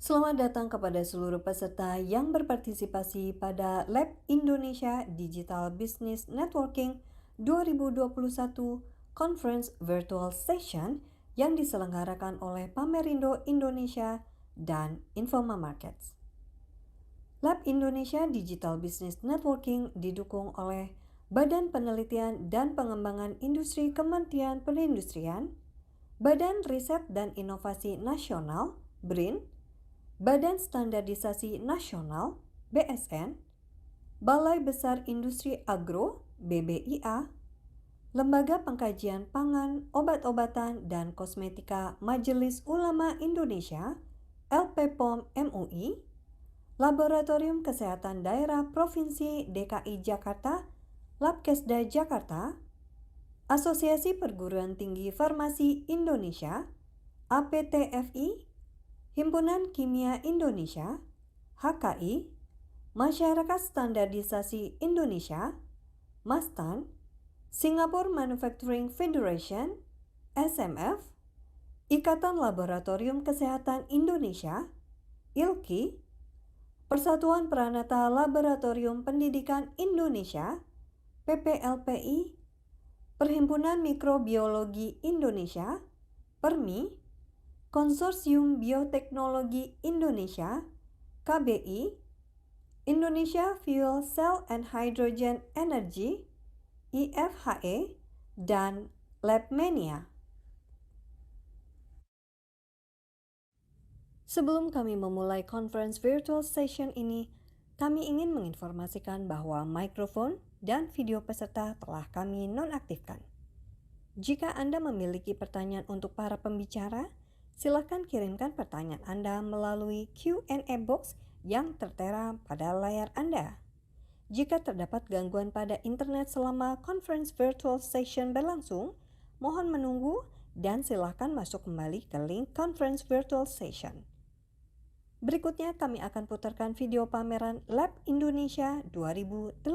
Selamat datang kepada seluruh peserta yang berpartisipasi pada Lab Indonesia Digital Business Networking 2021 Conference Virtual Session yang diselenggarakan oleh Pamerindo Indonesia dan Informa Markets. Lab Indonesia Digital Business Networking didukung oleh Badan Penelitian dan Pengembangan Industri Kementerian Perindustrian, Badan Riset dan Inovasi Nasional (BRIN), Badan Standarisasi Nasional (BSN), Balai Besar Industri Agro (BBIA), Lembaga Pengkajian Pangan, Obat-obatan, dan Kosmetika Majelis Ulama Indonesia (LPPOM MUI), Laboratorium Kesehatan Daerah Provinsi DKI Jakarta Labkesda Jakarta, Asosiasi Perguruan Tinggi Farmasi Indonesia APTFI, Himpunan Kimia Indonesia, HKI, Masyarakat Standarisasi Indonesia, MASTAN, Singapore Manufacturing Federation, SMF, Ikatan Laboratorium Kesehatan Indonesia, ILKI, Persatuan Peranata Laboratorium Pendidikan Indonesia, PPLPI, Perhimpunan Mikrobiologi Indonesia, PERMI, Konsorsium Bioteknologi Indonesia, KBI, Indonesia Fuel Cell and Hydrogen Energy, IFHE, dan Labmania. Sebelum kami memulai conference virtual session ini, kami ingin menginformasikan bahwa mikrofon dan video peserta telah kami nonaktifkan. Jika Anda memiliki pertanyaan untuk para pembicara, silakan kirimkan pertanyaan Anda melalui Q&A box yang tertera pada layar Anda. Jika terdapat gangguan pada internet selama conference virtual session berlangsung, mohon menunggu dan silakan masuk kembali ke link conference virtual session. Berikutnya kami akan putarkan video pameran Lab Indonesia 2018.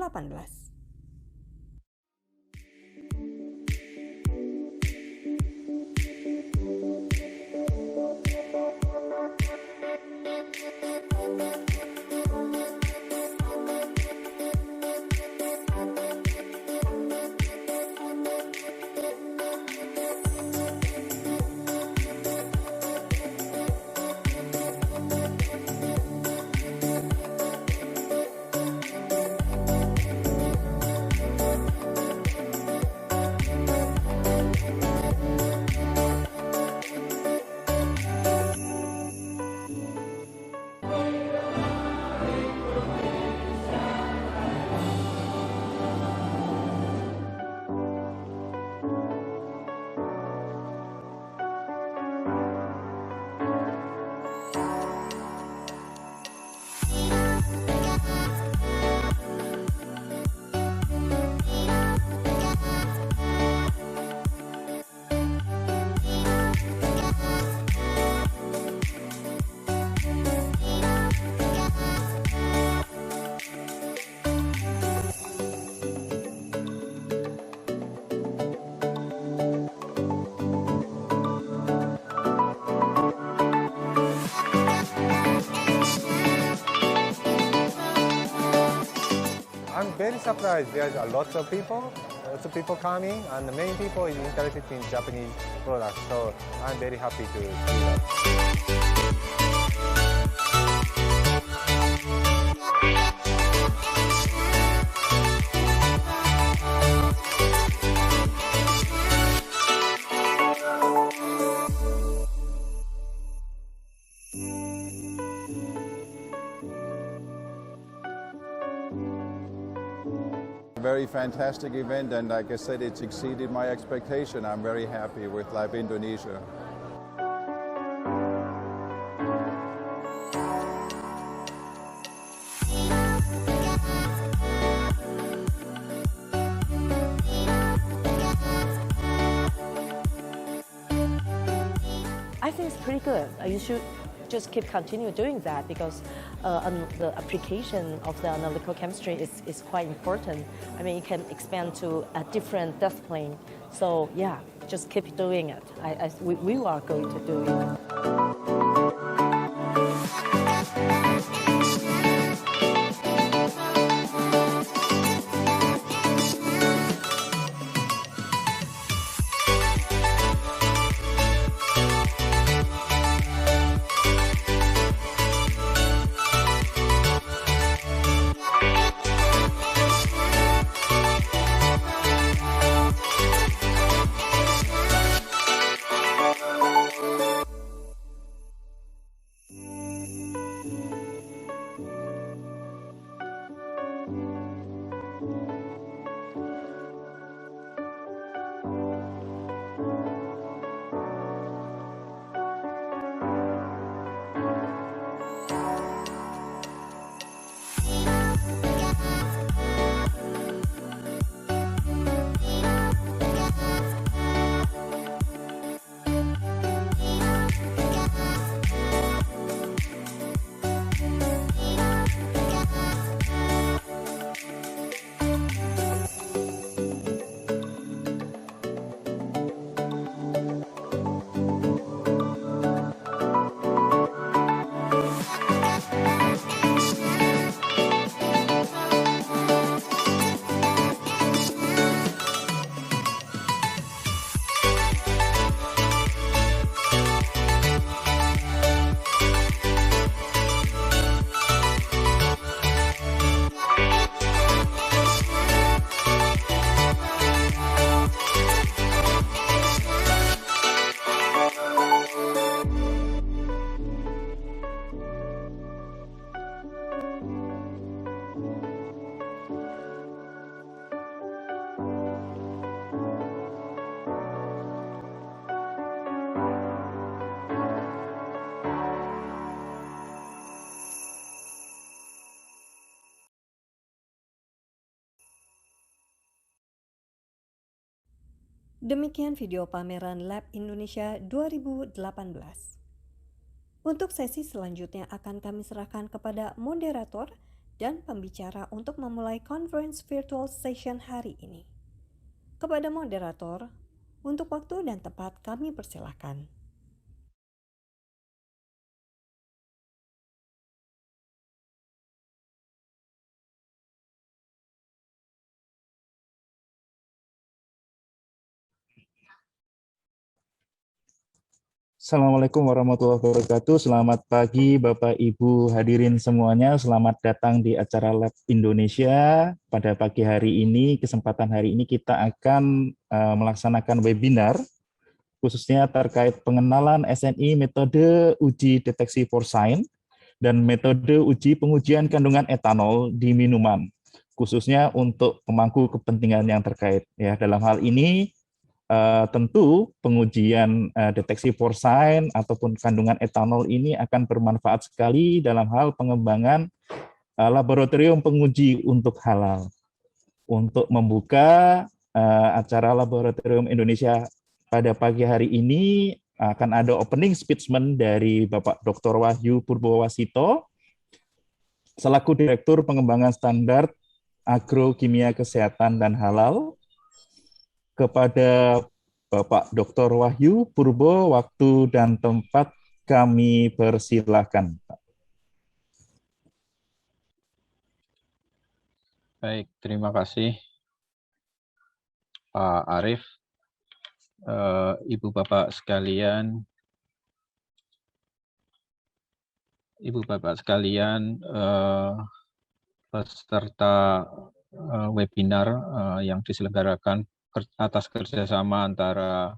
I'm very surprised. There's lots of people coming, and the main people is interested in Japanese products. So I'm very happy to see that. Very fantastic event, and like I said, it's exceeded my expectation. I'm very happy with Lab Indonesia. think it's pretty good. You should just keep continue doing that because the application of the analytical chemistry is quite important. I mean, it can expand to a different discipline. So yeah, just keep doing it. We are going to do it. Demikian video pameran Lab Indonesia 2018. Untuk sesi selanjutnya akan kami serahkan kepada moderator dan pembicara untuk memulai conference virtual session hari ini. Kepada moderator, untuk waktu dan tempat kami persilahkan. Assalamualaikum warahmatullahi wabarakatuh. Selamat pagi Bapak Ibu hadirin semuanya. Selamat datang di acara Lab Indonesia. Pada pagi hari ini, kesempatan hari ini kita akan melaksanakan webinar khususnya terkait pengenalan SNI metode uji deteksi porcine dan metode uji pengujian kandungan etanol di minuman, khususnya untuk pemangku kepentingan yang terkait. Ya, dalam hal ini tentu pengujian deteksi porcine ataupun kandungan etanol ini akan bermanfaat sekali dalam hal pengembangan laboratorium penguji untuk halal. Untuk membuka acara Laboratorium Indonesia pada pagi hari ini akan ada opening speechment dari Bapak Dr. Wahyu Purbowasito selaku Direktur Pengembangan Standar Agrokimia Kesehatan dan Halal. Kepada Bapak Dr. Wahyu Purbo, waktu dan tempat kami persilahkan. Baik, terima kasih Pak Arif, Ibu Bapak sekalian, peserta webinar yang diselenggarakan atas kerjasama antara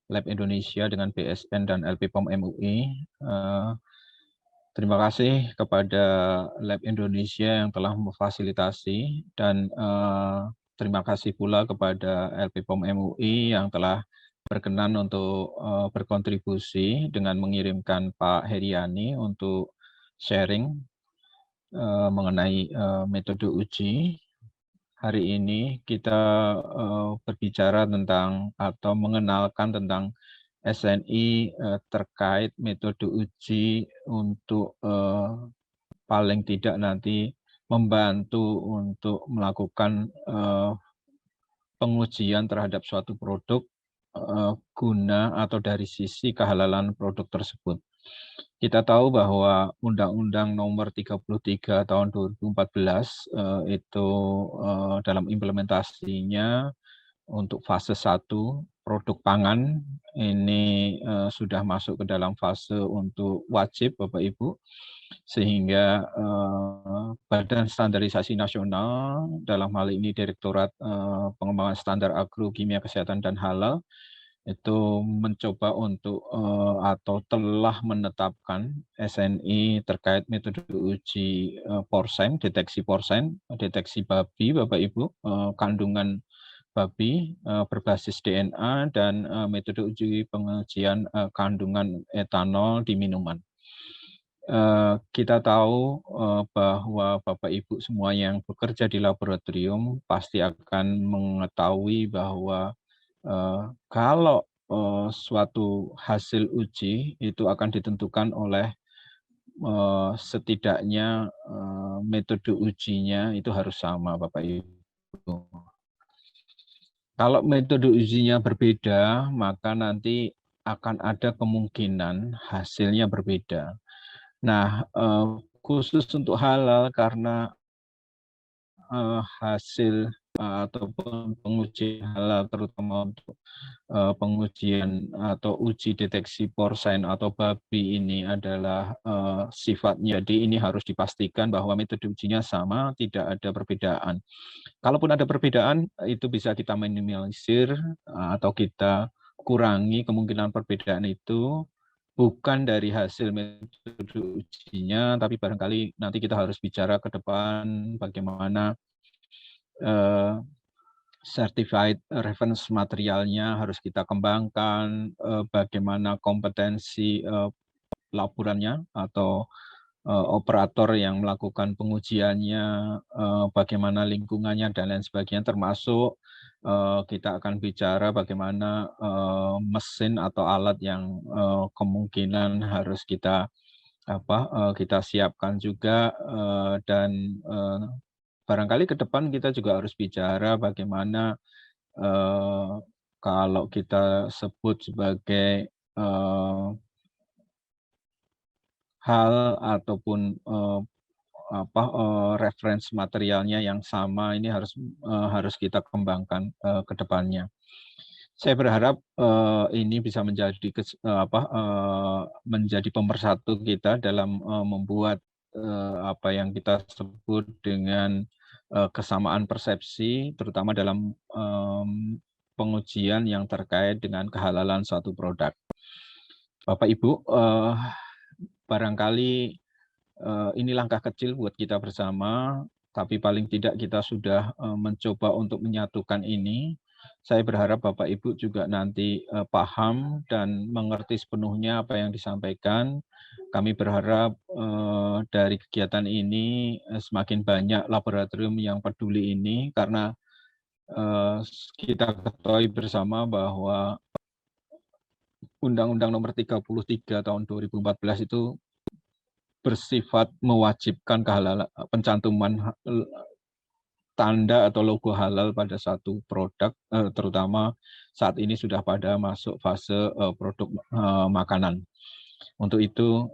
Lab Indonesia dengan BSN dan LPPOM MUI. Terima kasih kepada Lab Indonesia yang telah memfasilitasi dan terima kasih pula kepada LPPOM MUI yang telah berkenan untuk berkontribusi dengan mengirimkan Pak Heriani untuk sharing mengenai metode uji. Hari ini kita berbicara tentang atau mengenalkan tentang SNI terkait metode uji untuk paling tidak nanti membantu untuk melakukan pengujian terhadap suatu produk guna atau dari sisi kehalalan produk tersebut. Kita tahu bahwa Undang-Undang Nomor 33 Tahun 2014 itu dalam implementasinya untuk fase 1 produk pangan ini sudah masuk ke dalam fase untuk wajib Bapak Ibu, sehingga Badan Standarisasi Nasional dalam hal ini Direktorat Pengembangan Standar Agro, Kimia, Kesehatan dan Halal itu mencoba untuk atau telah menetapkan SNI terkait metode uji porsen, deteksi porsen, deteksi babi Bapak Ibu, kandungan babi berbasis DNA dan metode uji pengujian kandungan etanol di minuman. Kita tahu bahwa Bapak Ibu semua yang bekerja di laboratorium pasti akan mengetahui bahwa kalau suatu hasil uji itu akan ditentukan oleh setidaknya metode ujinya itu harus sama Bapak Ibu. Kalau metode ujinya berbeda, maka nanti akan ada kemungkinan hasilnya berbeda. Nah, khusus untuk halal karena hasil ataupun pengujian halal terutama untuk pengujian atau uji deteksi porsen atau babi ini adalah sifatnya, jadi ini harus dipastikan bahwa metode ujinya sama, tidak ada perbedaan. Kalaupun ada perbedaan, itu bisa kita minimalisir atau kita kurangi kemungkinan perbedaan itu bukan dari hasil metode ujinya, tapi barangkali nanti kita harus bicara ke depan bagaimana certified reference materialnya harus kita kembangkan, bagaimana kompetensi laborannya atau operator yang melakukan pengujiannya, bagaimana lingkungannya dan lain sebagainya, termasuk kita akan bicara bagaimana mesin atau alat yang kemungkinan harus kita kita siapkan juga, dan barangkali ke depan kita juga harus bicara bagaimana kalau kita sebut sebagai hal ataupun reference materialnya yang sama ini harus kita kembangkan ke depannya. Saya berharap ini bisa menjadi menjadi pemersatu kita dalam membuat apa yang kita sebut dengan kesamaan persepsi, terutama dalam pengujian yang terkait dengan kehalalan suatu produk. Bapak Ibu, barangkali ini langkah kecil buat kita bersama, tapi paling tidak kita sudah mencoba untuk menyatukan ini. Saya berharap Bapak Ibu juga nanti paham dan mengerti sepenuhnya apa yang disampaikan. Kami berharap dari kegiatan ini semakin banyak laboratorium yang peduli ini, karena kita ketahui bersama bahwa Undang-Undang Nomor 33 Tahun 2014 itu bersifat mewajibkan kehalalan, pencantuman tanda atau logo halal pada satu produk, terutama saat ini sudah pada masuk fase produk makanan. Untuk itu,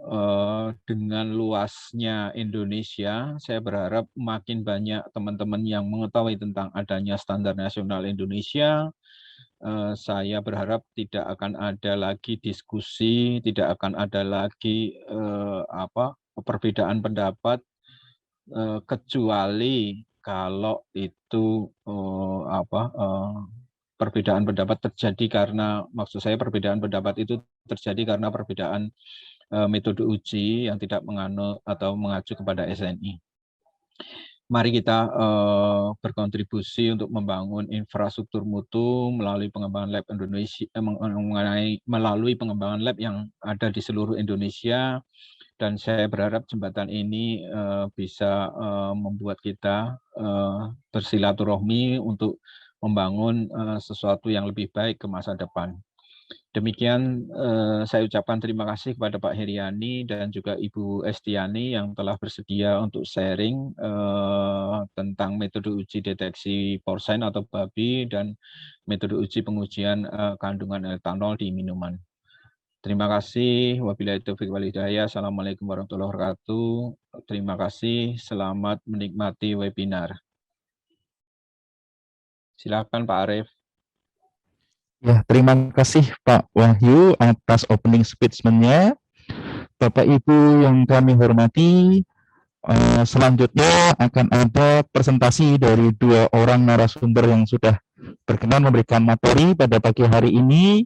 dengan luasnya Indonesia, saya berharap makin banyak teman-teman yang mengetahui tentang adanya standar nasional Indonesia. Saya berharap tidak akan ada lagi diskusi, tidak akan ada lagi perbedaan pendapat, kecuali kalau itu perbedaan pendapat terjadi karena, maksud saya perbedaan pendapat itu terjadi karena perbedaan metode uji yang tidak menganut atau mengacu kepada SNI. Mari kita berkontribusi untuk membangun infrastruktur mutu melalui pengembangan lab Indonesia, melalui pengembangan lab yang ada di seluruh Indonesia. Dan saya berharap jembatan ini bisa membuat kita bersilaturahmi untuk membangun sesuatu yang lebih baik ke masa depan. Demikian saya ucapkan terima kasih kepada Pak Heriani dan juga Ibu Estiani yang telah bersedia untuk sharing tentang metode uji deteksi porcine atau babi dan metode uji pengujian kandungan etanol di minuman. Terima kasih. Wabillahi taufiq wal hidayah. Assalamualaikum warahmatullahi wabarakatuh. Terima kasih. Selamat menikmati webinar. Silakan Pak Arief. Ya, terima kasih Pak Wahyu atas opening speech-nya. Bapak Ibu yang kami hormati, selanjutnya akan ada presentasi dari 2 orang narasumber yang sudah berkenan memberikan materi pada pagi hari ini.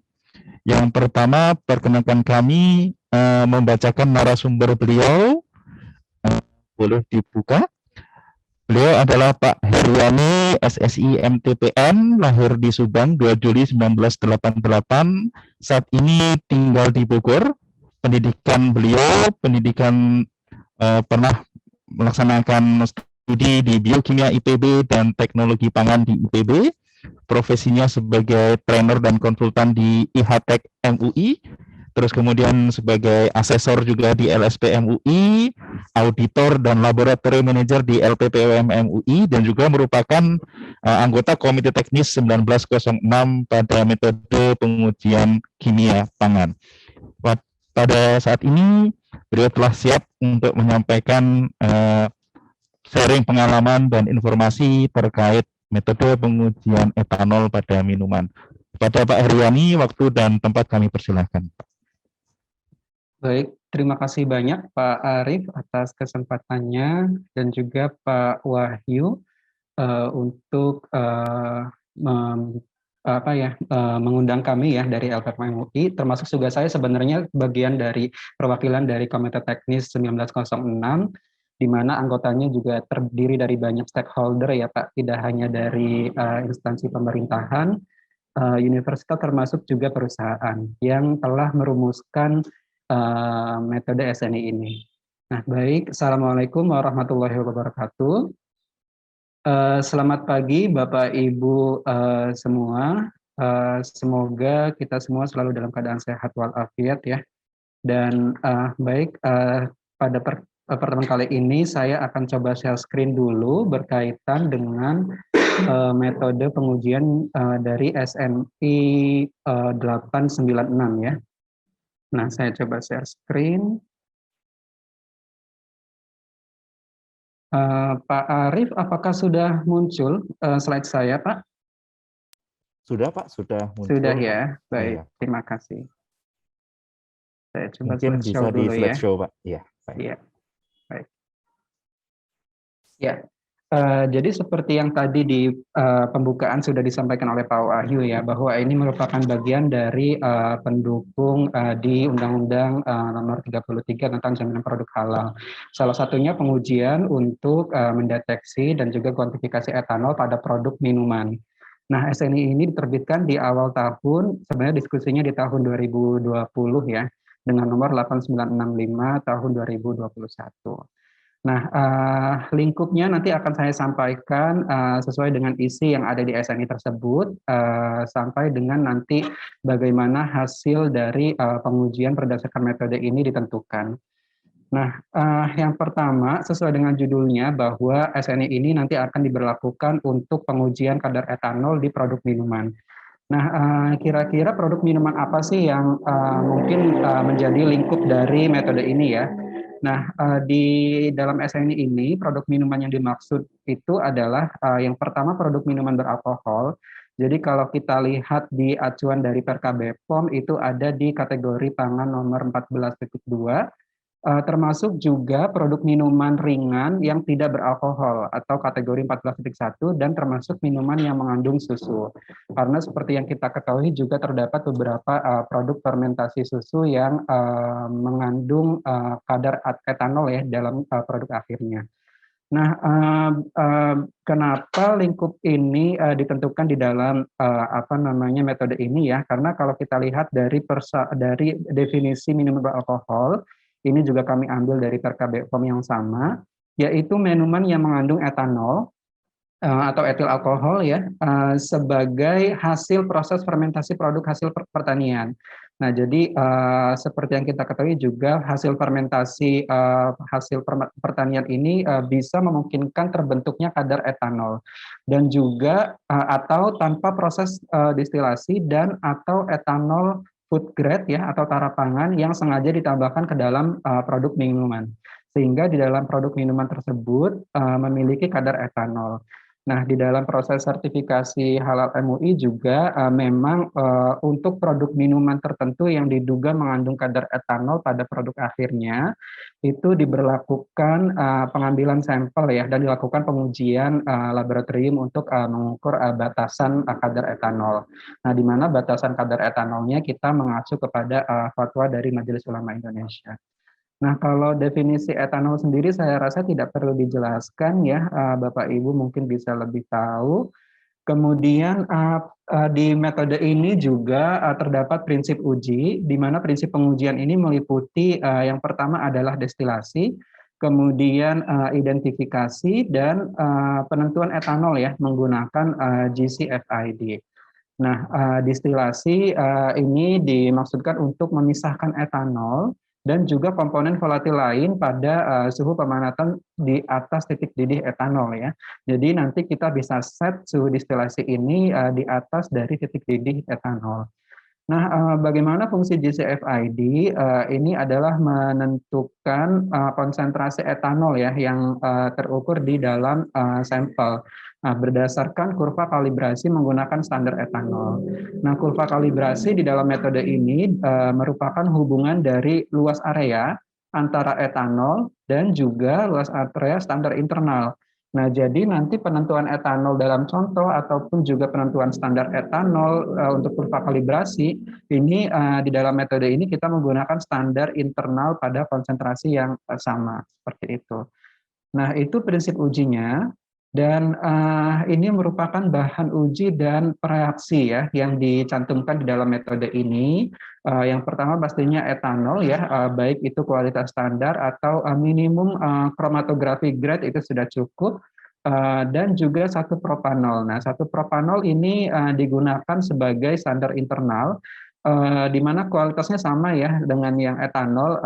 Yang pertama, perkenankan kami membacakan narasumber beliau. Boleh dibuka. Beliau adalah Pak Heriani, SSI MTPN, lahir di Subang 2 Juli 1988, saat ini tinggal di Bogor. Pendidikan beliau, pernah melaksanakan studi di Biokimia IPB dan Teknologi Pangan di IPB. Profesinya sebagai trainer dan konsultan di IHTEK MUI. Terus kemudian sebagai asesor juga di LSP MUI, auditor dan laboratory manager di LPPOM MUI, dan juga merupakan anggota Komite Teknis 1906 pada metode pengujian kimia pangan. Pada saat ini, beliau telah siap untuk menyampaikan sharing pengalaman dan informasi terkait metode pengujian etanol pada minuman. Pada Pak Heriani, waktu dan tempat kami persilahkan. Baik, terima kasih banyak Pak Arief atas kesempatannya dan juga Pak Wahyu untuk mengundang kami ya dari LPPM MUI, termasuk juga saya sebenarnya bagian dari perwakilan dari Komite Teknis 1906, di mana anggotanya juga terdiri dari banyak stakeholder ya Pak, tidak hanya dari instansi pemerintahan, universitas termasuk juga perusahaan yang telah merumuskan metode SNI ini. Nah, baik. Assalamualaikum warahmatullahi wabarakatuh. Selamat pagi Bapak Ibu semua. Semoga kita semua selalu dalam keadaan sehat walafiat ya. Dan baik, pada pertemuan kali ini saya akan coba share screen dulu berkaitan dengan metode pengujian dari SNI 896 ya. Nah, saya coba share screen. Pak Arief, apakah sudah muncul slide saya, Pak? Sudah, Pak, sudah muncul. Sudah ya, baik. Ya. Terima kasih. Saya coba mungkin bisa di slideshow, Pak. Iya, baik. Iya, baik. Ya. Jadi seperti yang tadi di pembukaan sudah disampaikan oleh Pak Wahyu ya, bahwa ini merupakan bagian dari pendukung di Undang-Undang Nomor 33 tentang Jaminan Produk Halal. Salah satunya pengujian untuk mendeteksi dan juga kuantifikasi etanol pada produk minuman. Nah, SNI ini diterbitkan di awal tahun, sebenarnya diskusinya di tahun 2020 ya, dengan nomor 8965 tahun 2021. Nah, lingkupnya nanti akan saya sampaikan sesuai dengan isi yang ada di SNI tersebut, sampai dengan nanti bagaimana hasil dari pengujian berdasarkan metode ini ditentukan. Nah, yang pertama, sesuai dengan judulnya, bahwa SNI ini nanti akan diberlakukan untuk pengujian kadar etanol di produk minuman. Nah, kira-kira produk minuman apa sih yang mungkin menjadi lingkup dari metode ini ya? Nah, di dalam SNI ini, produk minuman yang dimaksud itu adalah yang pertama produk minuman beralkohol. Jadi kalau kita lihat di acuan dari PRK BPOM itu ada di kategori pangan nomor 14.2, termasuk juga produk minuman ringan yang tidak beralkohol atau kategori 14.1 dan termasuk minuman yang mengandung susu. Karena seperti yang kita ketahui juga terdapat beberapa produk fermentasi susu yang mengandung kadar etanol ya dalam produk akhirnya. Nah, kenapa lingkup ini ditentukan di dalam metode ini ya? Karena kalau kita lihat dari definisi minuman beralkohol, ini juga kami ambil dari PRK BPOM yang sama, yaitu minuman yang mengandung etanol atau etil alkohol ya sebagai hasil proses fermentasi produk hasil pertanian. Nah, jadi seperti yang kita ketahui juga hasil fermentasi hasil pertanian ini bisa memungkinkan terbentuknya kadar etanol dan juga atau tanpa proses distilasi dan atau etanol food grade ya atau tara pangan yang sengaja ditambahkan ke dalam produk minuman. Sehingga di dalam produk minuman tersebut memiliki kadar etanol. Nah, di dalam proses sertifikasi halal MUI juga memang untuk produk minuman tertentu yang diduga mengandung kadar etanol pada produk akhirnya itu diberlakukan pengambilan sampel ya dan dilakukan pengujian laboratorium untuk mengukur batasan kadar etanol. Nah, di mana batasan kadar etanolnya kita mengacu kepada fatwa dari Majelis Ulama Indonesia. Nah, kalau definisi etanol sendiri saya rasa tidak perlu dijelaskan ya, Bapak Ibu mungkin bisa lebih tahu. Kemudian di metode ini juga terdapat prinsip uji, di mana prinsip pengujian ini meliputi yang pertama adalah destilasi, kemudian identifikasi dan penentuan etanol ya menggunakan GCFID. Nah, distilasi ini dimaksudkan untuk memisahkan etanol dan juga komponen volatil lain pada suhu pemanatan di atas titik didih etanol ya. Jadi nanti kita bisa set suhu distilasi ini di atas dari titik didih etanol. Nah, bagaimana fungsi GCFID? Ini adalah menentukan konsentrasi etanol ya yang terukur di dalam sampel. Nah, berdasarkan kurva kalibrasi menggunakan standar etanol. Nah, kurva kalibrasi di dalam metode ini merupakan hubungan dari luas area antara etanol dan juga luas area standar internal. Nah, jadi nanti penentuan etanol dalam contoh ataupun juga penentuan standar etanol untuk kurva kalibrasi ini di dalam metode ini kita menggunakan standar internal pada konsentrasi yang sama seperti itu. Nah, itu prinsip ujinya dan ini merupakan bahan uji dan reaksi ya yang dicantumkan di dalam metode ini. Yang pertama pastinya etanol ya, baik itu kualitas standar atau minimum chromatography grade itu sudah cukup. Dan juga satu propanol. Nah, satu propanol ini digunakan sebagai standar internal, di mana kualitasnya sama ya dengan yang etanol,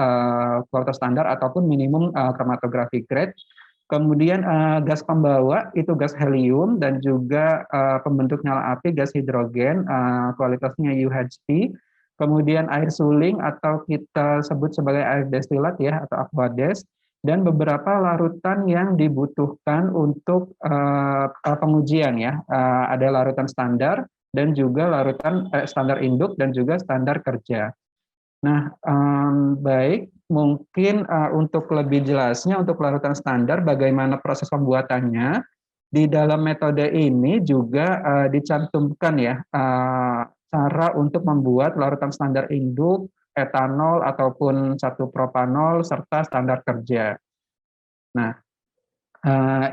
kualitas standar ataupun minimum chromatography grade. Kemudian gas pembawa itu gas helium dan juga pembentuk nyala api gas hidrogen, kualitasnya UHT. Kemudian air suling atau kita sebut sebagai air destilat ya atau aquades. Dan beberapa larutan yang dibutuhkan untuk pengujian ya, ada larutan standar dan juga larutan standar induk dan juga standar kerja. Nah, baik, mungkin untuk lebih jelasnya untuk larutan standar bagaimana proses pembuatannya, di dalam metode ini juga dicantumkan ya cara untuk membuat larutan standar induk, etanol ataupun satu propanol serta standar kerja. Nah,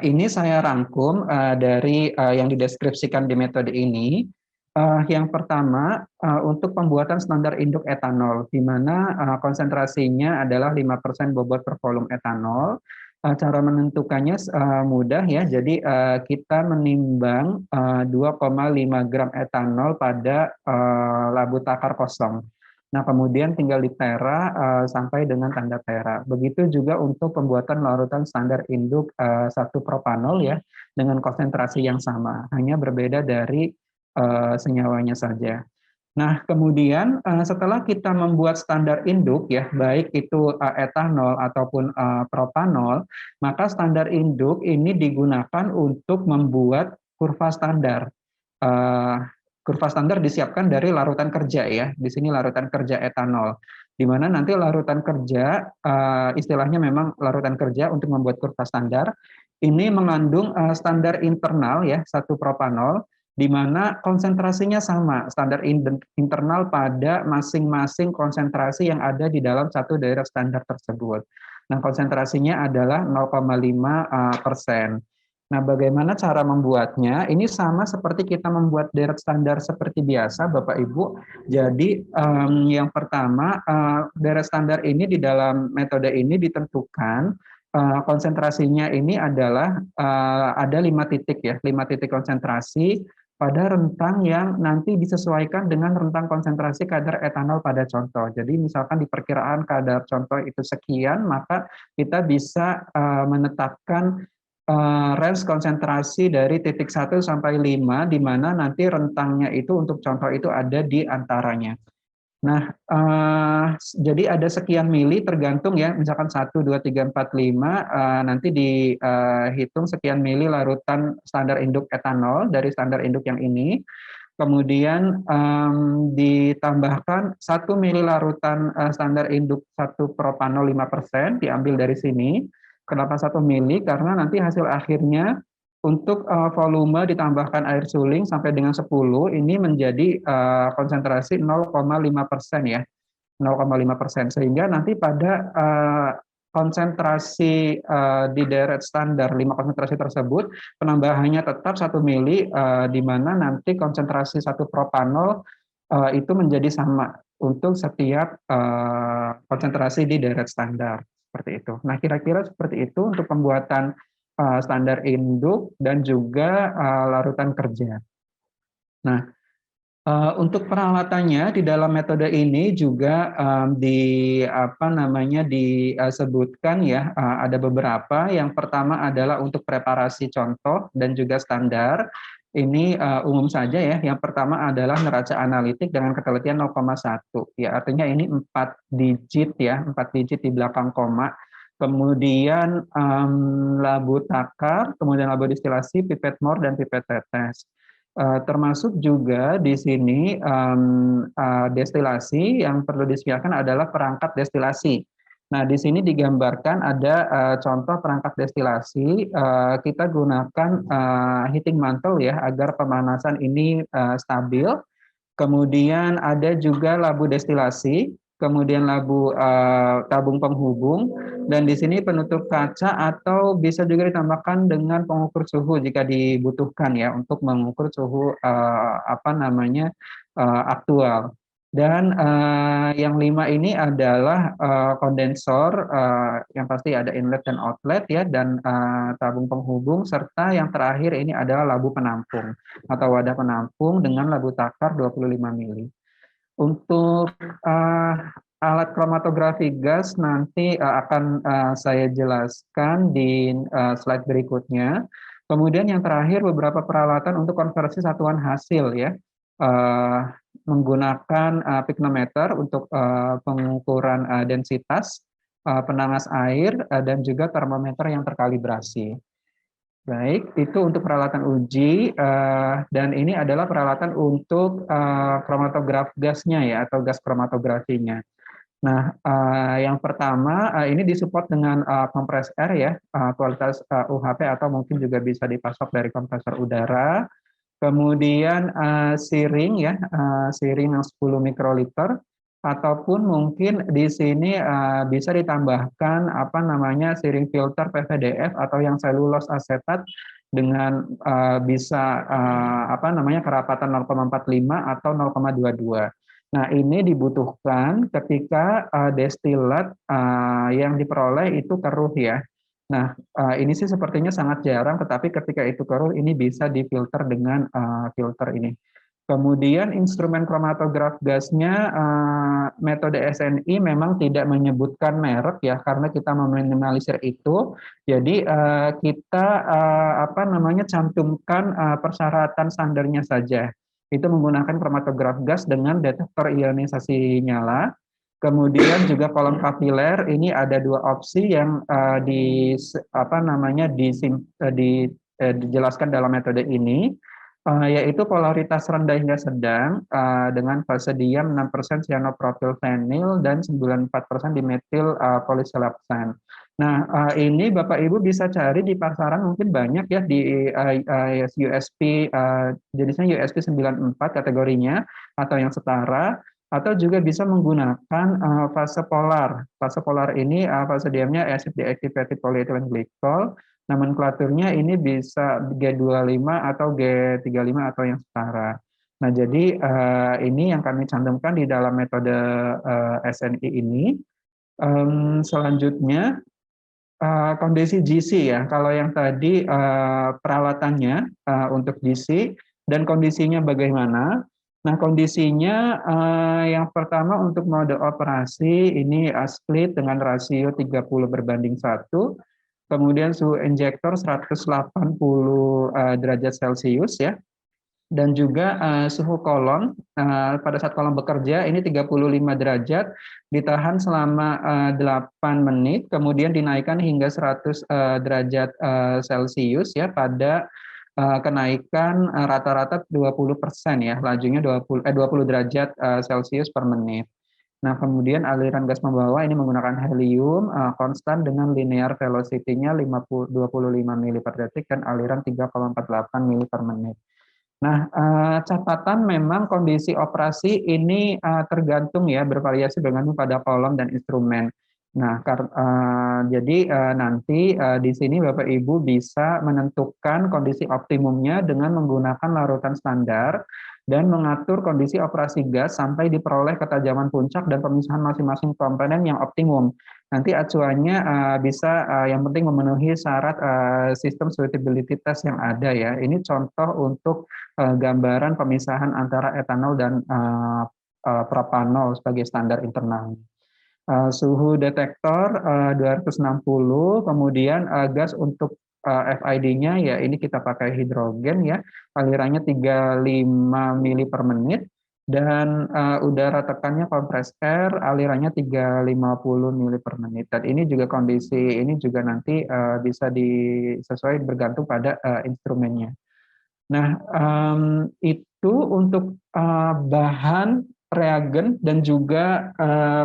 ini saya rangkum dari yang dideskripsikan di metode ini. Yang pertama untuk pembuatan standar induk etanol, di mana konsentrasinya adalah 5% bobot per volume etanol. Cara menentukannya mudah ya, jadi kita menimbang 2,5 gram etanol pada labu takar kosong. Nah, kemudian tinggal ditera sampai dengan tanda tera. Begitu juga untuk pembuatan larutan standar induk 1 propanol ya, dengan konsentrasi yang sama, hanya berbeda dari senyawanya saja. Nah, kemudian setelah kita membuat standar induk ya, baik itu etanol ataupun propanol, maka standar induk ini digunakan untuk membuat kurva standar. Kurva standar disiapkan dari larutan kerja ya. Di sini larutan kerja etanol, di mana nanti larutan kerja istilahnya memang larutan kerja untuk membuat kurva standar ini mengandung standar internal ya 1 propanol, di mana konsentrasinya sama standar internal pada masing-masing konsentrasi yang ada di dalam satu daerah standar tersebut. Nah, konsentrasinya adalah 0,5%. Nah, bagaimana cara membuatnya? Ini sama seperti kita membuat deret standar seperti biasa, Bapak Ibu. Jadi, yang pertama, deret standar ini di dalam metode ini ditentukan konsentrasinya ini adalah ada 5 titik ya, 5 titik konsentrasi pada rentang yang nanti disesuaikan dengan rentang konsentrasi kadar etanol pada contoh. Jadi misalkan di perkiraan kadar contoh itu sekian, maka kita bisa menetapkan range konsentrasi dari titik 1 sampai 5, di mana nanti rentangnya itu untuk contoh itu ada di antaranya. Nah, jadi ada sekian mili tergantung ya, misalkan 1, 2, 3, 4, 5, nanti dihitung sekian mili larutan standar induk etanol dari standar induk yang ini, kemudian ditambahkan 1 mili larutan standar induk 1 propanol 5%, diambil dari sini. Kenapa 1 mili? Karena nanti hasil akhirnya untuk volume ditambahkan air suling sampai dengan 10, ini menjadi konsentrasi 0,5% ya, 0,5%. Sehingga nanti pada konsentrasi di deret standar 5 konsentrasi tersebut, penambahannya tetap 1 mili, di mana nanti konsentrasi 1 propanol itu menjadi sama untuk setiap konsentrasi di deret standar. Seperti itu. Nah, kira-kira seperti itu untuk pembuatan standar induk dan juga larutan kerja. Nah, untuk peralatannya di dalam metode ini juga disebutkan ya, ada beberapa. Yang pertama adalah untuk preparasi contoh dan juga standar. Ini umum saja ya. Yang pertama adalah neraca analitik dengan ketelitian 0,1. Ya, artinya ini 4 digit ya, 4 digit di belakang koma. Kemudian labu takar, kemudian labu distilasi, pipet mor, dan pipet tetes. Termasuk juga di sini destilasi yang perlu disediakan adalah perangkat destilasi. Nah, di sini digambarkan ada contoh perangkat destilasi. Kita gunakan heating mantle ya, agar pemanasan ini stabil. Kemudian ada juga labu destilasi, kemudian labu tabung penghubung, dan di sini penutup kaca atau bisa juga ditambahkan dengan pengukur suhu jika dibutuhkan ya, untuk mengukur suhu aktual. Dan yang 5 ini adalah kondensor, yang pasti ada inlet dan outlet ya, dan tabung penghubung, serta yang terakhir ini adalah labu penampung atau wadah penampung dengan labu takar 25 mili. Untuk alat kromatografi gas nanti akan saya jelaskan di slide berikutnya. Kemudian yang terakhir beberapa peralatan untuk konversi satuan hasil ya, menggunakan pignometer untuk pengukuran densitas, penanas air, dan juga termometer yang terkalibrasi. Baik, itu untuk peralatan uji, dan ini adalah peralatan untuk kromatograf gasnya ya, atau gas kromatografinya. Nah, yang pertama ini disupport dengan kompres air ya, kualitas UHP atau mungkin juga bisa dipasok dari kompresor udara. Kemudian siring ya, siring yang 10 mikroliter, ataupun mungkin di sini bisa ditambahkan siring filter PVDF atau yang selulos asetat dengan bisa kerapatan 0,45 atau 0,22. Nah, ini dibutuhkan ketika destilat yang diperoleh itu keruh ya. Nah, ini sih sepertinya sangat jarang, tetapi ketika itu keruh ini bisa difilter dengan filter ini. Kemudian instrumen kromatograf gasnya, metode SNI memang tidak menyebutkan merek ya, karena kita meminimalisir itu. Jadi kita cantumkan persyaratan standarnya saja. Itu menggunakan kromatograf gas dengan detektor ionisasi nyala. Kemudian juga kolom kapiler ini ada 2 opsi yang dijelaskan dalam metode ini, yaitu polaritas rendah hingga sedang dengan fase diam 6% cyanopropylfenil dan 94% dimetil polisilapsan. Nah, ini Bapak Ibu bisa cari di pasaran, mungkin banyak ya di USP, jenisnya USP 94 kategorinya atau yang setara, atau juga bisa menggunakan fase polar. Fase polar ini fase diamnya acid deactivated polyethylene glycol. Nomenklaturnya ini bisa G25 atau G35 atau yang setara. Nah, jadi ini yang kami cantumkan di dalam metode SNI ini. Selanjutnya, kondisi GC ya. Kalau yang tadi peralatannya untuk GC dan kondisinya bagaimana? Nah, kondisinya yang pertama untuk mode operasi ini split dengan rasio 30:1. Kemudian suhu injektor 180 derajat Celcius ya. Dan juga suhu kolom pada saat kolom bekerja ini 35 derajat, ditahan selama 8 menit, kemudian dinaikkan hingga 100 derajat Celcius ya pada kenaikan rata-rata 20% ya, lajunya 20 derajat Celcius per menit. Nah, kemudian aliran gas membawa ini menggunakan helium konstan dengan linear velocity-nya 25 mili per detik dan aliran 3,48 mili per menit. Nah, catatan memang kondisi operasi ini tergantung ya, bervariasi bergantung pada kolom dan instrumen. Nah, jadi nanti di sini Bapak Ibu bisa menentukan kondisi optimumnya dengan menggunakan larutan standar dan mengatur kondisi operasi gas sampai diperoleh ketajaman puncak dan pemisahan masing-masing komponen yang optimum. Nanti acuannya bisa yang penting memenuhi syarat sistem suitability test yang ada ya. Ini contoh untuk gambaran pemisahan antara etanol dan propanol sebagai standar internal. Suhu detektor 260, kemudian gas untuk FID-nya ya ini kita pakai hidrogen ya, alirannya 35 mili per menit, dan udara tekannya compressed air, alirannya 350 mili per menit. Dan ini juga kondisi ini juga nanti bisa disesuaikan bergantung pada instrumennya. Nah, itu untuk bahan, reagen, dan juga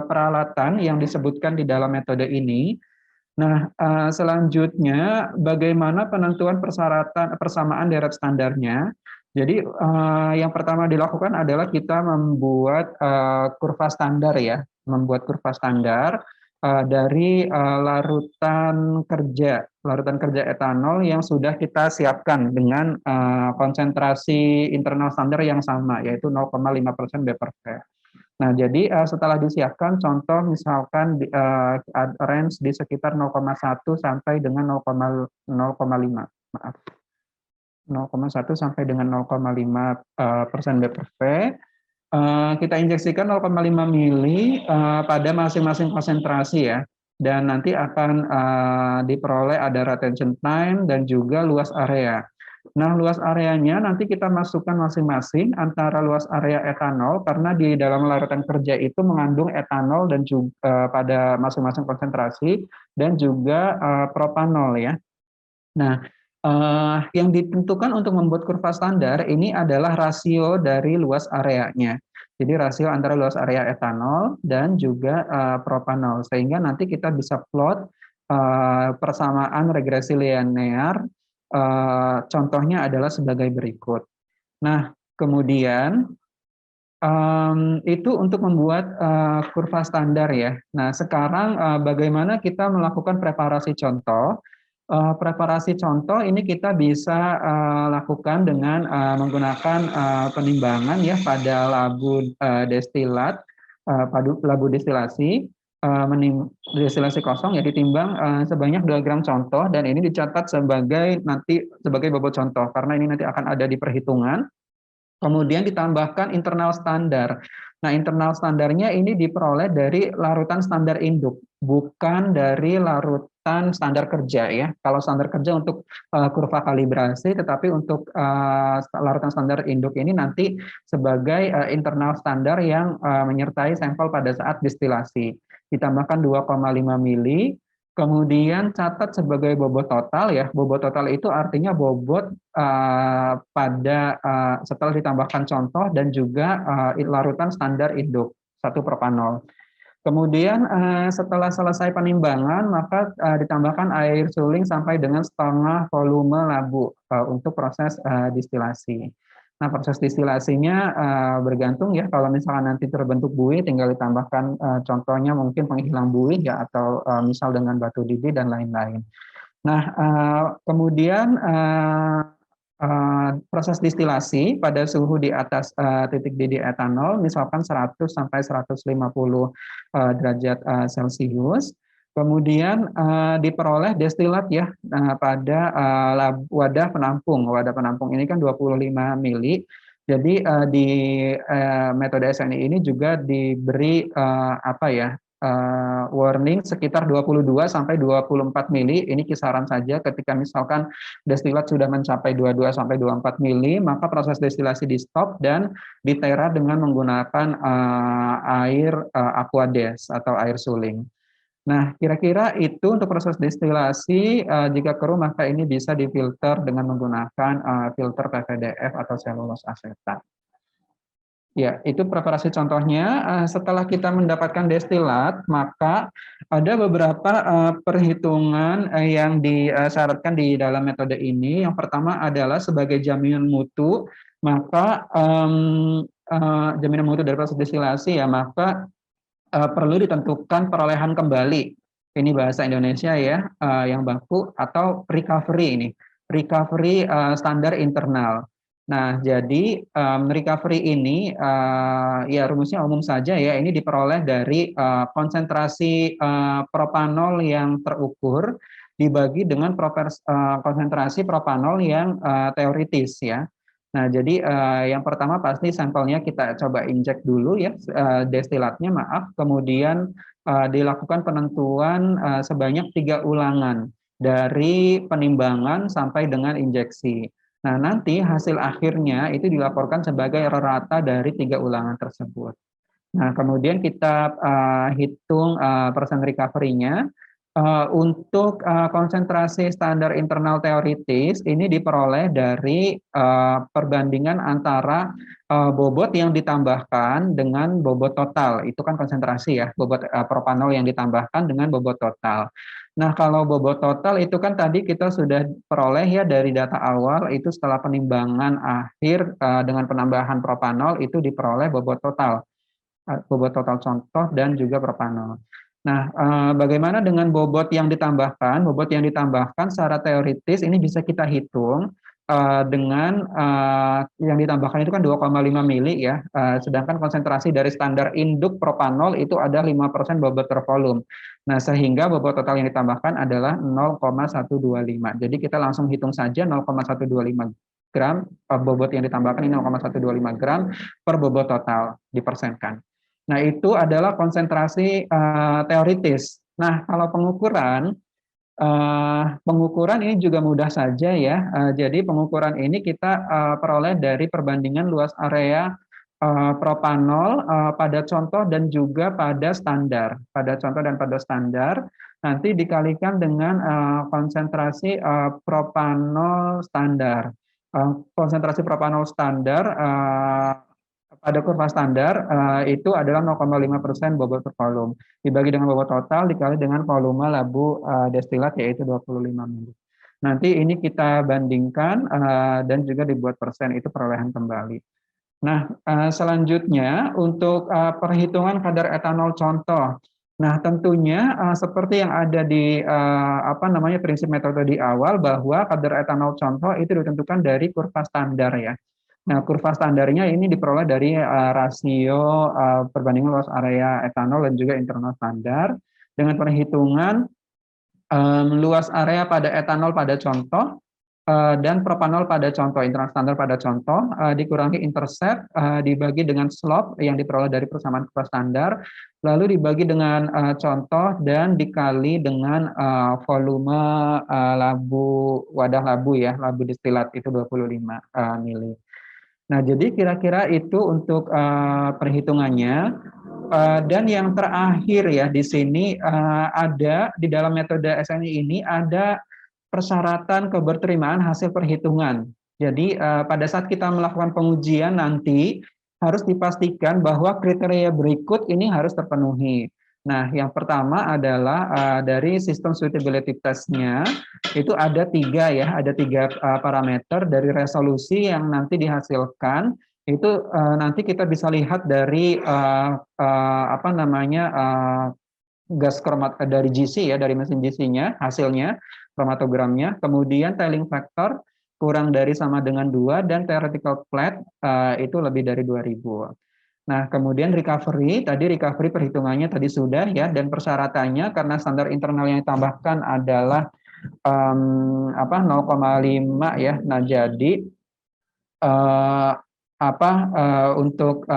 peralatan yang disebutkan di dalam metode ini. Nah, selanjutnya bagaimana penentuan persamaan deret standarnya. Jadi yang pertama dilakukan adalah kita membuat kurva standar ya, membuat kurva standar dari larutan kerja etanol yang sudah kita siapkan dengan konsentrasi internal standar yang sama, yaitu 0,5% B/V. Nah, jadi setelah disiapkan, contoh misalkan range di sekitar 0,1 sampai dengan 0,5, maaf, 0,1 sampai dengan 0,5% B/V. Kita injeksikan 0,5 mili pada masing-masing konsentrasi ya, dan nanti akan diperoleh ada retention time dan juga luas area. Nah, luas areanya nanti kita masukkan masing-masing antara luas area etanol, karena di dalam larutan kerja itu mengandung etanol dan juga pada masing-masing konsentrasi, dan juga propanol ya. Nah, yang ditentukan untuk membuat kurva standar ini adalah rasio dari luas areanya. Jadi rasio antara luas area etanol dan juga propanol, sehingga nanti kita bisa plot persamaan regresi linear. Contohnya adalah sebagai berikut. Nah, kemudian itu untuk membuat kurva standar ya. Nah, sekarang bagaimana kita melakukan preparasi contoh? Preparasi contoh ini kita bisa lakukan dengan menggunakan penimbangan ya pada labu destilat, labu destilasi. Destilasi kosong ya ditimbang sebanyak 2 gram contoh, dan ini dicatat sebagai bobot contoh karena ini nanti akan ada di perhitungan. Kemudian ditambahkan internal standar. Nah, internal standarnya ini diperoleh dari larutan standar induk, bukan dari larutan standar kerja ya. Kalau standar kerja untuk kurva kalibrasi, tetapi untuk larutan standar induk ini nanti sebagai internal standar yang menyertai sampel pada saat distilasi. Ditambahkan 2,5 mili, kemudian catat sebagai bobot total ya. Bobot total itu artinya bobot setelah ditambahkan contoh dan juga larutan standar induk 1 propanol. Kemudian setelah selesai penimbangan, maka ditambahkan air suling sampai dengan setengah volume labu untuk proses distilasi. Nah, proses distilasinya bergantung ya, kalau misalkan nanti terbentuk buih tinggal ditambahkan contohnya mungkin penghilang buih ya, atau misal dengan batu didih dan lain-lain. Nah, kemudian proses distilasi pada suhu di atas titik didih etanol, misalkan 100 sampai 150 derajat Celcius. Kemudian diperoleh destilat ya pada wadah penampung ini kan 25 mili. Jadi di metode SNI ini juga diberi warning sekitar 22 sampai 24 mili. Ini kisaran saja. Ketika misalkan destilat sudah mencapai 22 sampai 24 mili, maka proses destilasi di stop dan ditera dengan menggunakan air aquades atau air suling. Nah, kira-kira itu untuk proses destilasi. Jika keruh, maka ini bisa difilter dengan menggunakan filter PVDF atau selulose asetat. Ya, itu preparasi contohnya. Setelah kita mendapatkan destilat, maka ada beberapa perhitungan yang disyaratkan di dalam metode ini. Yang pertama adalah sebagai jaminan mutu, maka jaminan mutu dari proses destilasi ya, maka perlu ditentukan perolehan kembali. Ini bahasa Indonesia ya, yang baku, atau recovery standar internal. Nah, jadi recovery ini ya rumusnya umum saja ya, ini diperoleh dari konsentrasi propanol yang terukur dibagi dengan konsentrasi propanol yang teoritis ya. Nah, jadi yang pertama pasti sampelnya kita coba injek dulu ya, destilatnya kemudian dilakukan penentuan sebanyak 3 ulangan dari penimbangan sampai dengan injeksi. Nah, nanti hasil akhirnya itu dilaporkan sebagai rata dari 3 ulangan tersebut. Nah, kemudian kita hitung persen recovery-nya. Untuk konsentrasi standar internal teoritis ini diperoleh dari perbandingan antara bobot yang ditambahkan dengan bobot total. Itu kan konsentrasi ya, bobot propanol yang ditambahkan dengan bobot total. Nah, kalau bobot total itu kan tadi kita sudah peroleh ya dari data awal, itu setelah penimbangan akhir dengan penambahan propanol itu diperoleh bobot total contoh dan juga propanol. Nah, bagaimana dengan bobot yang ditambahkan? Bobot yang ditambahkan secara teoritis ini bisa kita hitung dengan yang ditambahkan itu kan 2,5 mili ya, sedangkan konsentrasi dari standar induk propanol itu ada 5% bobot per volume. Nah, sehingga bobot total yang ditambahkan adalah 0,125. Jadi kita langsung hitung saja 0,125 gram, bobot yang ditambahkan ini 0,125 gram per bobot total dipersenkan. Nah, itu adalah konsentrasi teoritis. Nah, kalau pengukuran ini juga mudah saja ya. Jadi pengukuran ini kita peroleh dari perbandingan luas area propanol pada contoh dan juga pada standar. Pada contoh dan pada standar nanti dikalikan dengan konsentrasi propanol standar. Konsentrasi propanol standar pada kurva standar itu adalah 0,5% bobot per volume. Dibagi dengan bobot total dikali dengan volume labu destilat yaitu 25 mili. Nanti ini kita bandingkan dan juga dibuat persen, itu perolehan kembali. Nah, selanjutnya untuk perhitungan kadar etanol contoh. Nah, tentunya seperti yang ada di prinsip metode di awal, bahwa kadar etanol contoh itu ditentukan dari kurva standar ya. Nah, kurva standarnya ini diperoleh dari rasio perbandingan luas area etanol dan juga internal standar dengan perhitungan luas area pada etanol pada contoh dan propanol pada contoh, internal standar pada contoh, dikurangi intercept, dibagi dengan slope yang diperoleh dari persamaan kurva standar, lalu dibagi dengan contoh dan dikali dengan volume wadah labu ya, labu destilat itu 25 mili. Nah, jadi kira-kira itu untuk perhitungannya. Dan yang terakhir ya di sini ada di dalam metode SNI ini ada persyaratan keberterimaan hasil perhitungan. Jadi pada saat kita melakukan pengujian nanti harus dipastikan bahwa kriteria berikut ini harus terpenuhi. Nah, yang pertama adalah dari sistem suitability test-nya itu ada 3 ya, ada 3 parameter dari resolusi yang nanti dihasilkan. Itu nanti kita bisa lihat dari gas dari GC ya, dari mesin GC-nya hasilnya, kromatogramnya, kemudian tailing factor kurang dari sama dengan 2 dan theoretical flat itu lebih dari 2000. Nah, kemudian recovery, tadi recovery perhitungannya tadi sudah ya, dan persyaratannya karena standar internal yang ditambahkan adalah 0,5 ya. Nah, jadi untuk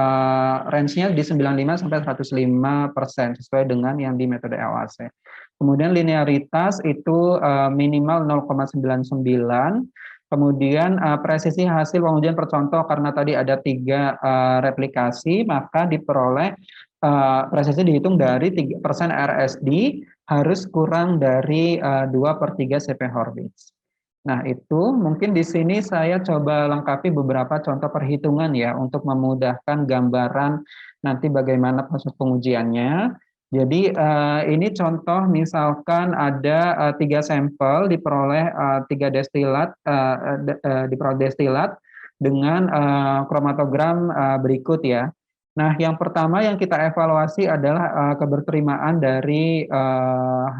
range-nya di 95 sampai 105% sesuai dengan yang di metode LAC. Kemudian linearitas itu minimal 0,99. Kemudian presisi hasil pengujian per contoh karena tadi ada 3 replikasi, maka diperoleh presisi dihitung dari 3% RSD harus kurang dari 2/3 CP Horvitz. Nah, itu mungkin di sini saya coba lengkapi beberapa contoh perhitungan ya untuk memudahkan gambaran nanti bagaimana proses pengujiannya. Jadi ini contoh misalkan ada 3 sampel diperoleh 3 destilat diperoleh destilat dengan kromatogram berikut ya. Nah, yang pertama yang kita evaluasi adalah keberterimaan dari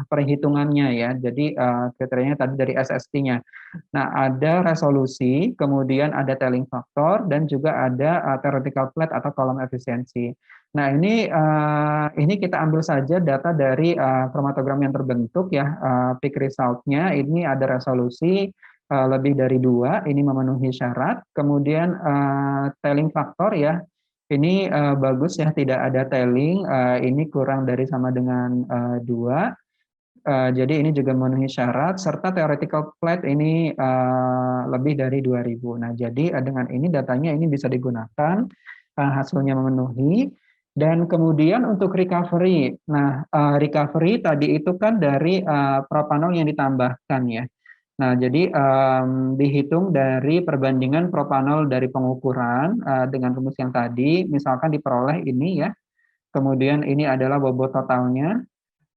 perhitungannya ya. Jadi kriterianya tadi dari SST-nya. Nah, ada resolusi, kemudian ada telling factor, dan juga ada theoretical flat atau kolom efisiensi. Nah, ini kita ambil saja data dari kromatogram yang terbentuk ya, peak result-nya. Ini ada resolusi lebih dari 2, ini memenuhi syarat. Kemudian telling factor ya, ini bagus ya, tidak ada telling, ini kurang dari sama dengan 2. Jadi ini juga memenuhi syarat, serta theoretical flat ini lebih dari 2000. Nah, jadi dengan ini datanya ini bisa digunakan, hasilnya memenuhi. Dan kemudian untuk recovery, nah recovery tadi itu kan dari propanol yang ditambahkan ya. Nah, jadi dihitung dari perbandingan propanol dari pengukuran dengan rumus yang tadi, misalkan diperoleh ini ya, kemudian ini adalah bobot totalnya,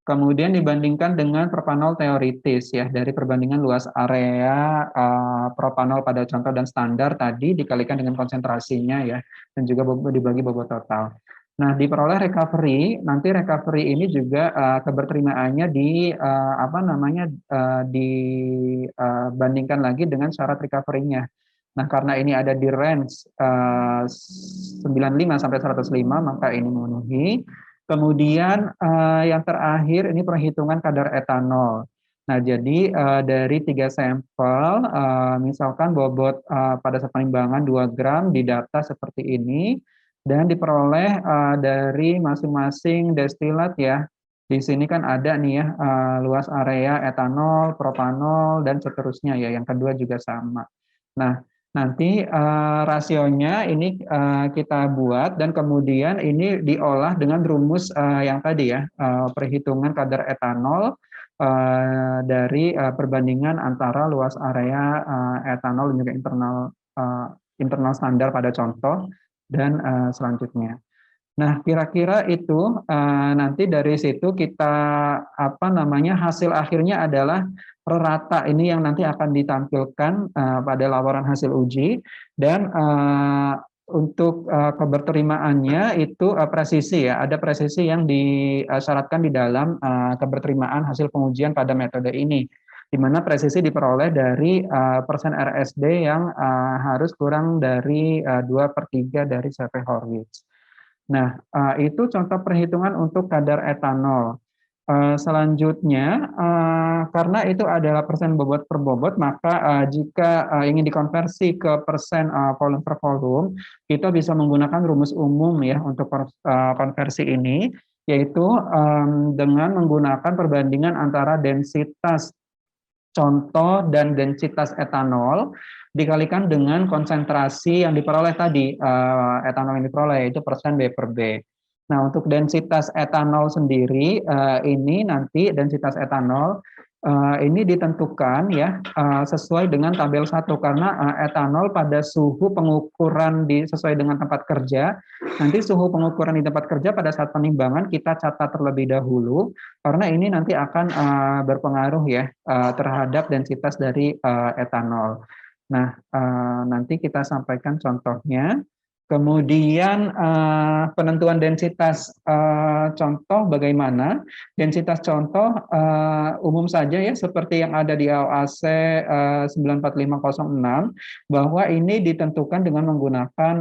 kemudian dibandingkan dengan propanol teoritis ya, dari perbandingan luas area propanol pada contoh dan standar tadi dikalikan dengan konsentrasinya ya, dan juga dibagi bobot total. Nah, diperoleh recovery, nanti recovery ini juga keberterimaannya dibandingkan lagi dengan syarat recovery-nya. Nah, karena ini ada di range 95 sampai 105, maka ini memenuhi. Kemudian yang terakhir ini perhitungan kadar etanol. Nah, jadi dari 3 sampel, misalkan bobot pada saat penimbangan 2 gram didata seperti ini, dan diperoleh dari masing-masing destilat ya. Di sini kan ada nih ya luas area etanol, propanol, dan seterusnya ya. Yang kedua juga sama. Nah, nanti rasionya ini kita buat dan kemudian ini diolah dengan rumus yang tadi ya, perhitungan kadar etanol dari perbandingan antara luas area etanol dan juga internal standar pada contoh dan selanjutnya. Nah, kira-kira itu nanti dari situ kita hasil akhirnya adalah rata ini yang nanti akan ditampilkan pada laporan hasil uji, dan untuk keberterimaannya itu presisi ya, ada presisi yang disyaratkan di dalam keberterimaan hasil pengujian pada metode ini, di mana presisi diperoleh dari persen RSD yang harus kurang dari 2/3 dari CP Horvitz. Nah, itu contoh perhitungan untuk kadar etanol. Selanjutnya, karena itu adalah persen bobot per bobot, maka jika ingin dikonversi ke persen volume per volume, kita bisa menggunakan rumus umum ya untuk konversi ini, yaitu dengan menggunakan perbandingan antara densitas contoh dan densitas etanol dikalikan dengan konsentrasi yang diperoleh tadi, etanol yang diperoleh yaitu persen B per B. Nah, untuk densitas etanol sendiri, ini nanti densitas etanol ini ditentukan ya sesuai dengan tabel 1, karena etanol pada suhu pengukuran sesuai dengan tempat kerja, nanti suhu pengukuran di tempat kerja pada saat penimbangan kita catat terlebih dahulu, karena ini nanti akan berpengaruh ya terhadap densitas dari etanol. Nah, nanti kita sampaikan contohnya. Kemudian penentuan densitas contoh bagaimana? Densitas contoh umum saja ya, seperti yang ada di LAC 94506, bahwa ini ditentukan dengan menggunakan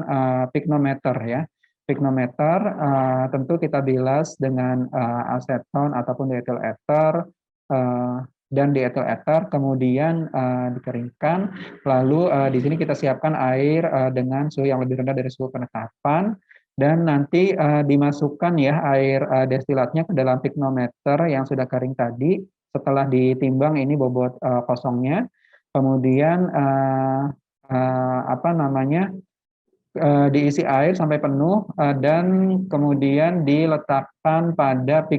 pyknometer ya. Pignometer tentu kita bilas dengan aseton ataupun diethyl ether dan diethyl ether, kemudian dikeringkan. Lalu di sini kita siapkan air dengan suhu yang lebih rendah dari suhu penetapan, dan nanti dimasukkan ya air destilatnya ke dalam pignometer yang sudah kering tadi. Setelah ditimbang ini bobot kosongnya, kemudian diisi air sampai penuh dan kemudian diletakkan pada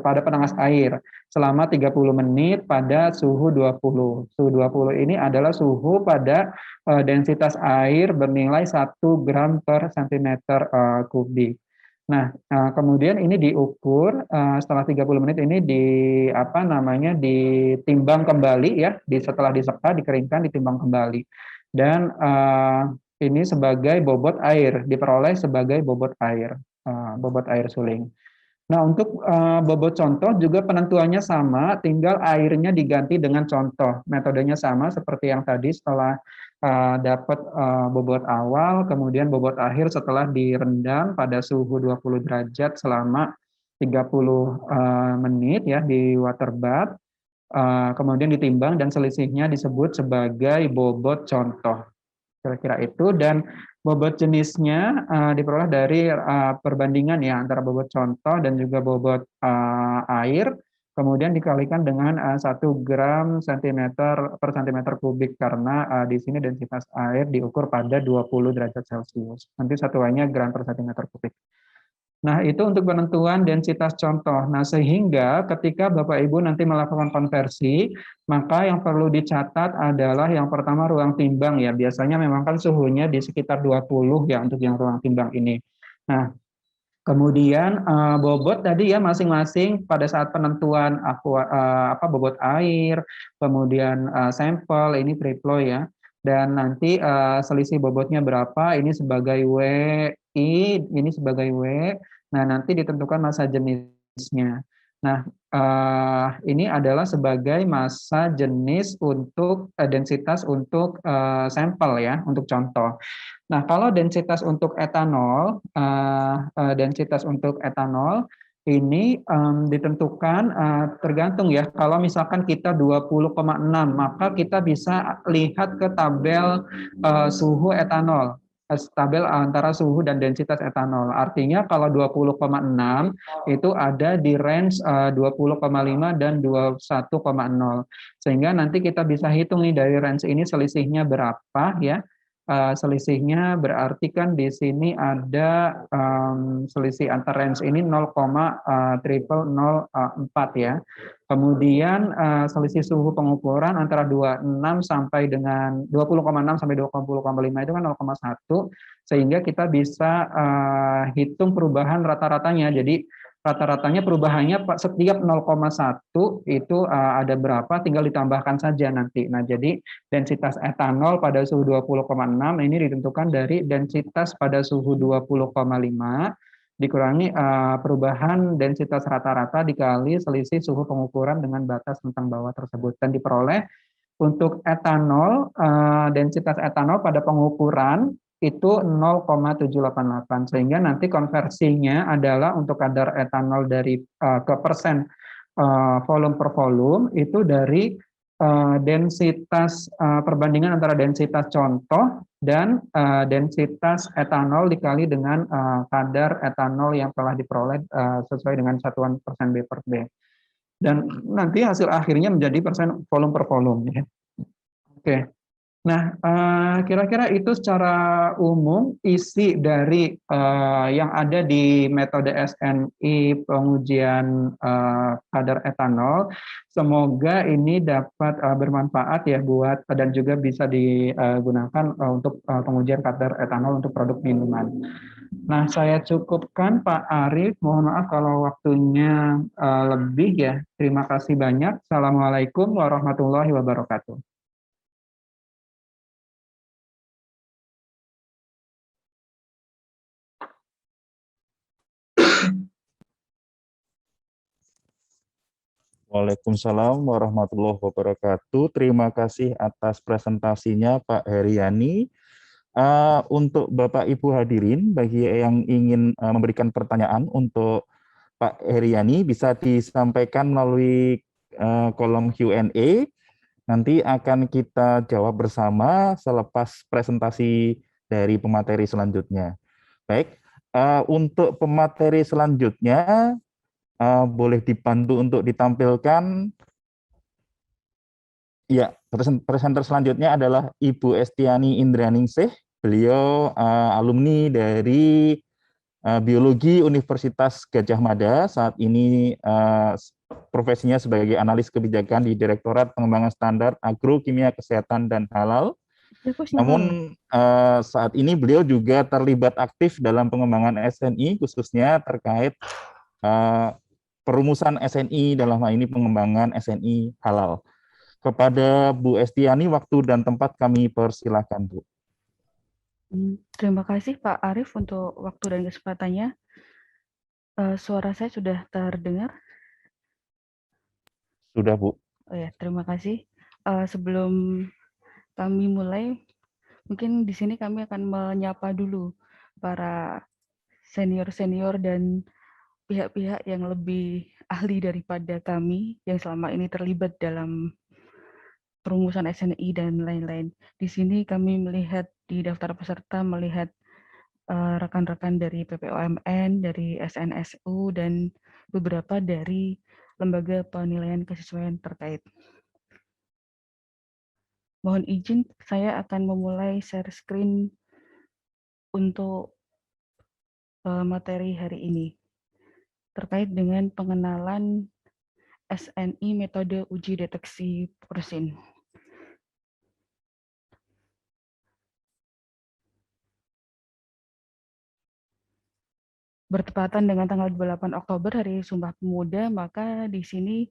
pada penangas air selama 30 menit pada suhu 20. Suhu 20 ini adalah suhu pada densitas air bernilai 1 gram per centimeter kubik. Nah, kemudian ini diukur setelah 30 menit ini ditimbang kembali ya, setelah diseka, dikeringkan, ditimbang kembali. Dan ini sebagai bobot air, diperoleh sebagai bobot air suling. Nah, untuk bobot contoh juga penentuannya sama, tinggal airnya diganti dengan contoh. Metodenya sama seperti yang tadi, setelah dapat bobot awal, kemudian bobot akhir setelah direndam pada suhu 20 derajat selama 30 menit ya di water bath, kemudian ditimbang dan selisihnya disebut sebagai bobot contoh. Kira-kira itu, dan bobot jenisnya diperoleh dari perbandingan ya antara bobot contoh dan juga bobot air, kemudian dikalikan dengan 1 gram per centimeter kubik, karena di sini densitas air diukur pada 20 derajat Celcius. Nanti satuannya gram per centimeter kubik. Nah, itu untuk penentuan densitas contoh. Nah, sehingga ketika Bapak Ibu nanti melakukan konversi, maka yang perlu dicatat adalah yang pertama ruang timbang ya. Biasanya memang kan suhunya di sekitar 20 ya untuk yang ruang timbang ini. Nah, kemudian bobot tadi ya masing-masing pada saat penentuan bobot air, kemudian sampel ini free flow ya. Dan nanti selisih bobotnya berapa, ini sebagai WI, ini sebagai W. Nah, nanti ditentukan massa jenisnya. Nah, ini adalah sebagai massa jenis untuk densitas untuk sampel ya, untuk contoh. Nah, kalau densitas untuk etanol, ini ditentukan tergantung ya. Kalau misalkan kita 20,6, maka kita bisa lihat ke tabel suhu etanol, tabel antara suhu dan densitas etanol. Artinya kalau 20,6 itu ada di range 20,5 dan 21,0. Sehingga nanti kita bisa hitung nih dari range ini selisihnya berapa ya. Selisihnya berarti kan di sini ada selisih antar range ini 0,0004 ya. Kemudian selisih suhu pengukuran antara 26 sampai dengan 20,6 sampai 20,5 itu kan 0,1, sehingga kita bisa hitung perubahan rata-ratanya. Jadi rata-ratanya perubahannya setiap 0,1 itu ada berapa, tinggal ditambahkan saja nanti. Nah, jadi densitas etanol pada suhu 20,6 ini ditentukan dari densitas pada suhu 20,5 dikurangi perubahan densitas rata-rata dikali selisih suhu pengukuran dengan batas tentang bawah tersebut, dan diperoleh untuk etanol, densitas etanol pada pengukuran itu 0,788, sehingga nanti konversinya adalah untuk kadar etanol dari ke persen volume per volume itu dari densitas perbandingan antara densitas contoh dan densitas etanol dikali dengan kadar etanol yang telah diperoleh sesuai dengan satuan persen B per B. Dan nanti hasil akhirnya menjadi persen volume per volume. Ya. Oke. Nah, kira-kira itu secara umum isi dari yang ada di metode SNI pengujian kadar etanol. Semoga ini dapat bermanfaat ya buat dan juga bisa digunakan untuk pengujian kadar etanol untuk produk minuman. Nah, saya cukupkan Pak Arief. Mohon maaf kalau waktunya lebih ya. Terima kasih banyak. Assalamualaikum warahmatullahi wabarakatuh. Waalaikumsalam warahmatullahi wabarakatuh. Terima kasih atas presentasinya Pak Heriani. Untuk Bapak Ibu hadirin, bagi yang ingin memberikan pertanyaan untuk Pak Heriani bisa disampaikan melalui kolom Q&A. Nanti akan kita jawab bersama selepas presentasi dari pemateri selanjutnya. Baik, untuk pemateri selanjutnya boleh dibantu untuk ditampilkan. Ya, presenter selanjutnya adalah Ibu Estiani Indraningsih. Beliau alumni dari Biologi Universitas Gadjah Mada. Saat ini profesinya sebagai analis kebijakan di Direktorat Pengembangan Standar Agrokimia Kesehatan dan Halal. Namun saat ini beliau juga terlibat aktif dalam pengembangan SNI, khususnya terkait perumusan SNI dalam hal ini pengembangan SNI halal. Kepada Bu Estiani, waktu dan tempat kami persilahkan, Bu. Terima kasih Pak Arief untuk waktu dan kesempatannya. Suara saya sudah terdengar? Sudah, Bu. Oh ya, terima kasih. Sebelum kami mulai, mungkin di sini kami akan menyapa dulu para senior-senior dan pihak-pihak yang lebih ahli daripada kami yang selama ini terlibat dalam perumusan SNI dan lain-lain. Di sini kami melihat di daftar peserta melihat rekan-rekan dari PPOMN, dari SNSU, dan beberapa dari lembaga penilaian kesesuaian terkait. Mohon izin, saya akan memulai share screen untuk materi hari ini terkait dengan pengenalan SNI metode uji deteksi porsin. Bertepatan dengan tanggal 28 Oktober Hari Sumpah Pemuda, maka di sini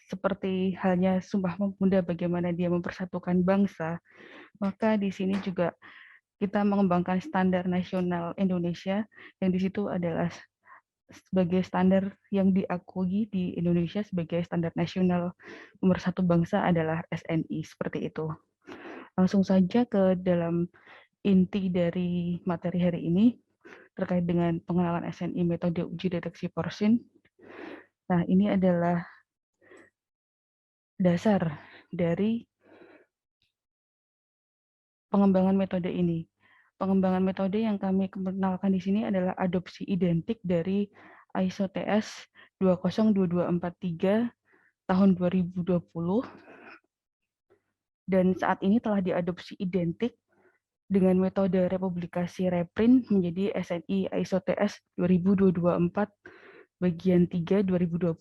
seperti halnya Sumpah Pemuda bagaimana dia mempersatukan bangsa, maka di sini juga kita mengembangkan standar nasional Indonesia yang di situ adalah sebagai standar yang diakui di Indonesia sebagai standar nasional nomor satu bangsa adalah SNI, seperti itu. Langsung saja ke dalam inti dari materi hari ini terkait dengan pengenalan SNI metode uji deteksi porsin. Nah, ini adalah dasar dari pengembangan metode ini. Pengembangan metode yang kami kenalkan di sini adalah adopsi identik dari ISO TS 202243 tahun 2020 dan saat ini telah diadopsi identik dengan metode republikasi reprint menjadi SNI ISO TS 2024 bagian 3 2020.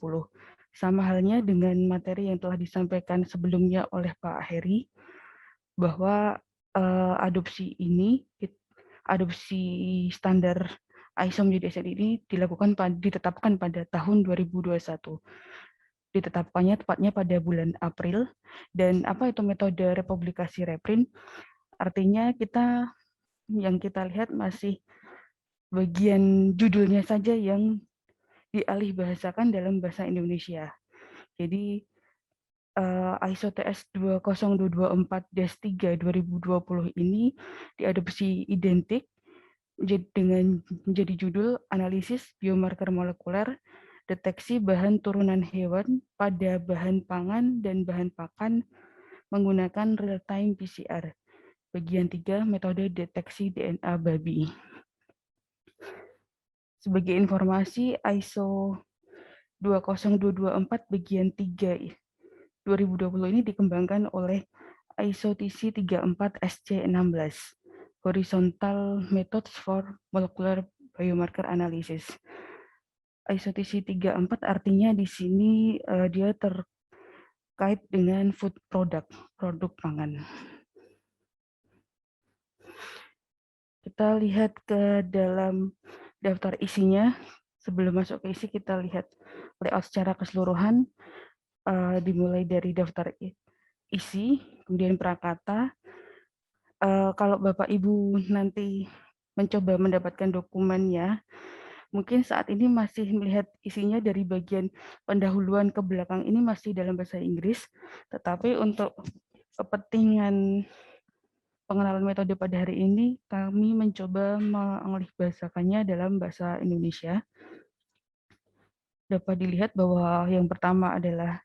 Sama halnya dengan materi yang telah disampaikan sebelumnya oleh Pak Heri, bahwa adopsi standar ISO menjadi SNI ini ditetapkan pada tahun 2021. Ditetapkannya tepatnya pada bulan April. Dan apa itu metode republikasi reprint? Artinya yang kita lihat masih bagian judulnya saja yang dialih bahasakan dalam bahasa Indonesia. Jadi ISO TS 20224-3 2020 ini diadopsi identik dengan menjadi judul analisis biomarker molekuler deteksi bahan turunan hewan pada bahan pangan dan bahan pakan menggunakan real-time PCR. Bagian 3, metode deteksi DNA babi. Sebagai informasi, ISO 20224 bagian 3 2020 ini dikembangkan oleh ISO TC 34 SC16, Horizontal Methods for Molecular Biomarker Analysis. ISO TC 34 artinya di sini dia terkait dengan food product, produk pangan. Kita lihat ke dalam daftar isinya. Sebelum masuk ke isi, kita lihat layout secara keseluruhan. Dimulai dari daftar isi, kemudian prakata. Kalau Bapak Ibu nanti mencoba mendapatkan dokumennya, mungkin saat ini masih melihat isinya dari bagian pendahuluan ke belakang ini masih dalam bahasa Inggris, tetapi untuk kepentingan pengenalan metode pada hari ini, kami mencoba mengalihbahasakannya dalam bahasa Indonesia. Dapat dilihat bahwa yang pertama adalah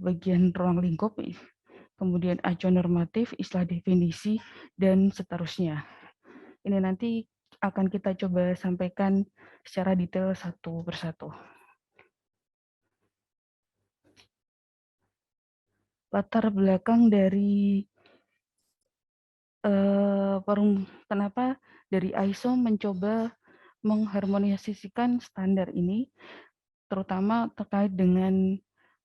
bagian ruang lingkup, kemudian acuan normatif, istilah definisi, dan seterusnya. Ini nanti akan kita coba sampaikan secara detail satu persatu. Latar belakang dari kenapa dari ISO mencoba mengharmonisasikan standar ini, terutama terkait dengan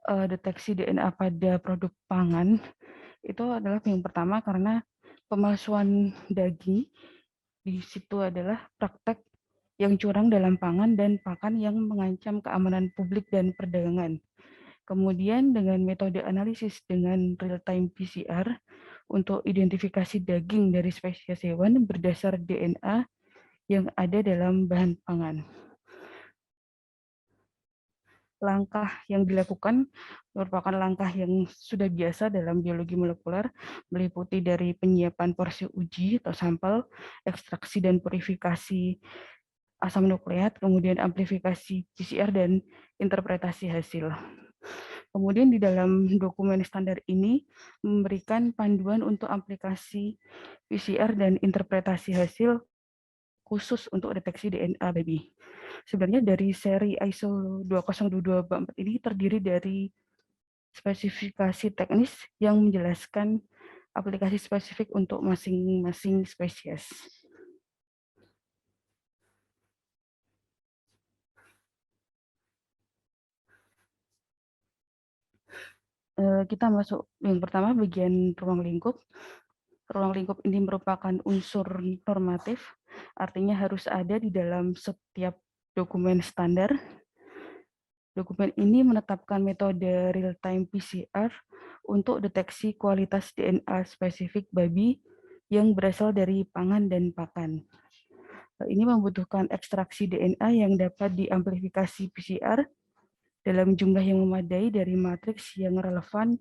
deteksi DNA pada produk pangan, itu adalah yang pertama karena pemalsuan daging di situ adalah praktek yang curang dalam pangan dan pakan yang mengancam keamanan publik dan perdagangan. Kemudian dengan metode analisis dengan real-time PCR untuk identifikasi daging dari spesies hewan berdasar DNA yang ada dalam bahan pangan. Langkah yang dilakukan merupakan langkah yang sudah biasa dalam biologi molekuler, meliputi dari penyiapan porsi uji atau sampel, ekstraksi dan purifikasi asam nukleat, kemudian amplifikasi PCR, dan interpretasi hasil. Kemudian di dalam dokumen standar ini memberikan panduan untuk aplikasi PCR dan interpretasi hasil khusus untuk deteksi DNA baby. Sebenarnya dari seri ISO 20022-4 ini terdiri dari spesifikasi teknis yang menjelaskan aplikasi spesifik untuk masing-masing spesies. Kita masuk yang pertama bagian ruang lingkup. Ruang lingkup ini merupakan unsur normatif, artinya harus ada di dalam setiap dokumen standar. Dokumen ini menetapkan metode real-time PCR untuk deteksi kualitas DNA spesifik babi yang berasal dari pangan dan pakan. Ini membutuhkan ekstraksi DNA yang dapat diamplifikasi PCR dalam jumlah yang memadai dari matriks yang relevan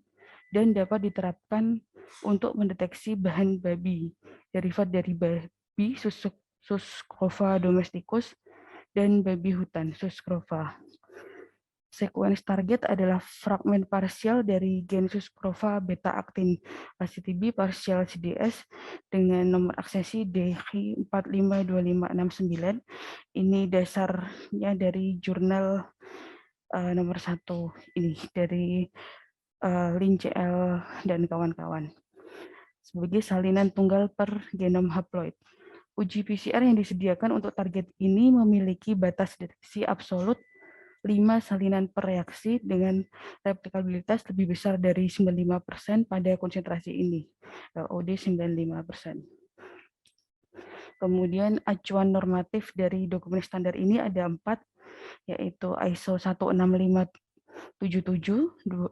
dan dapat diterapkan untuk mendeteksi bahan babi, derivat dari babi Suscrova domesticus dan babi hutan Suscrova. Sequence target adalah fragmen parsial dari gen Suscrova beta-aktin ACTB parsial CDS dengan nomor aksesi DH452569. Ini dasarnya dari jurnal nomor 1 ini dari Lin CL dan kawan-kawan sebagai salinan tunggal per genom haploid. Uji PCR yang disediakan untuk target ini memiliki batas deteksi absolut 5 salinan per reaksi dengan replikabilitas lebih besar dari 95% pada konsentrasi ini, LOD 95%. Kemudian acuan normatif dari dokumen standar ini ada 4, yaitu ISO 16577,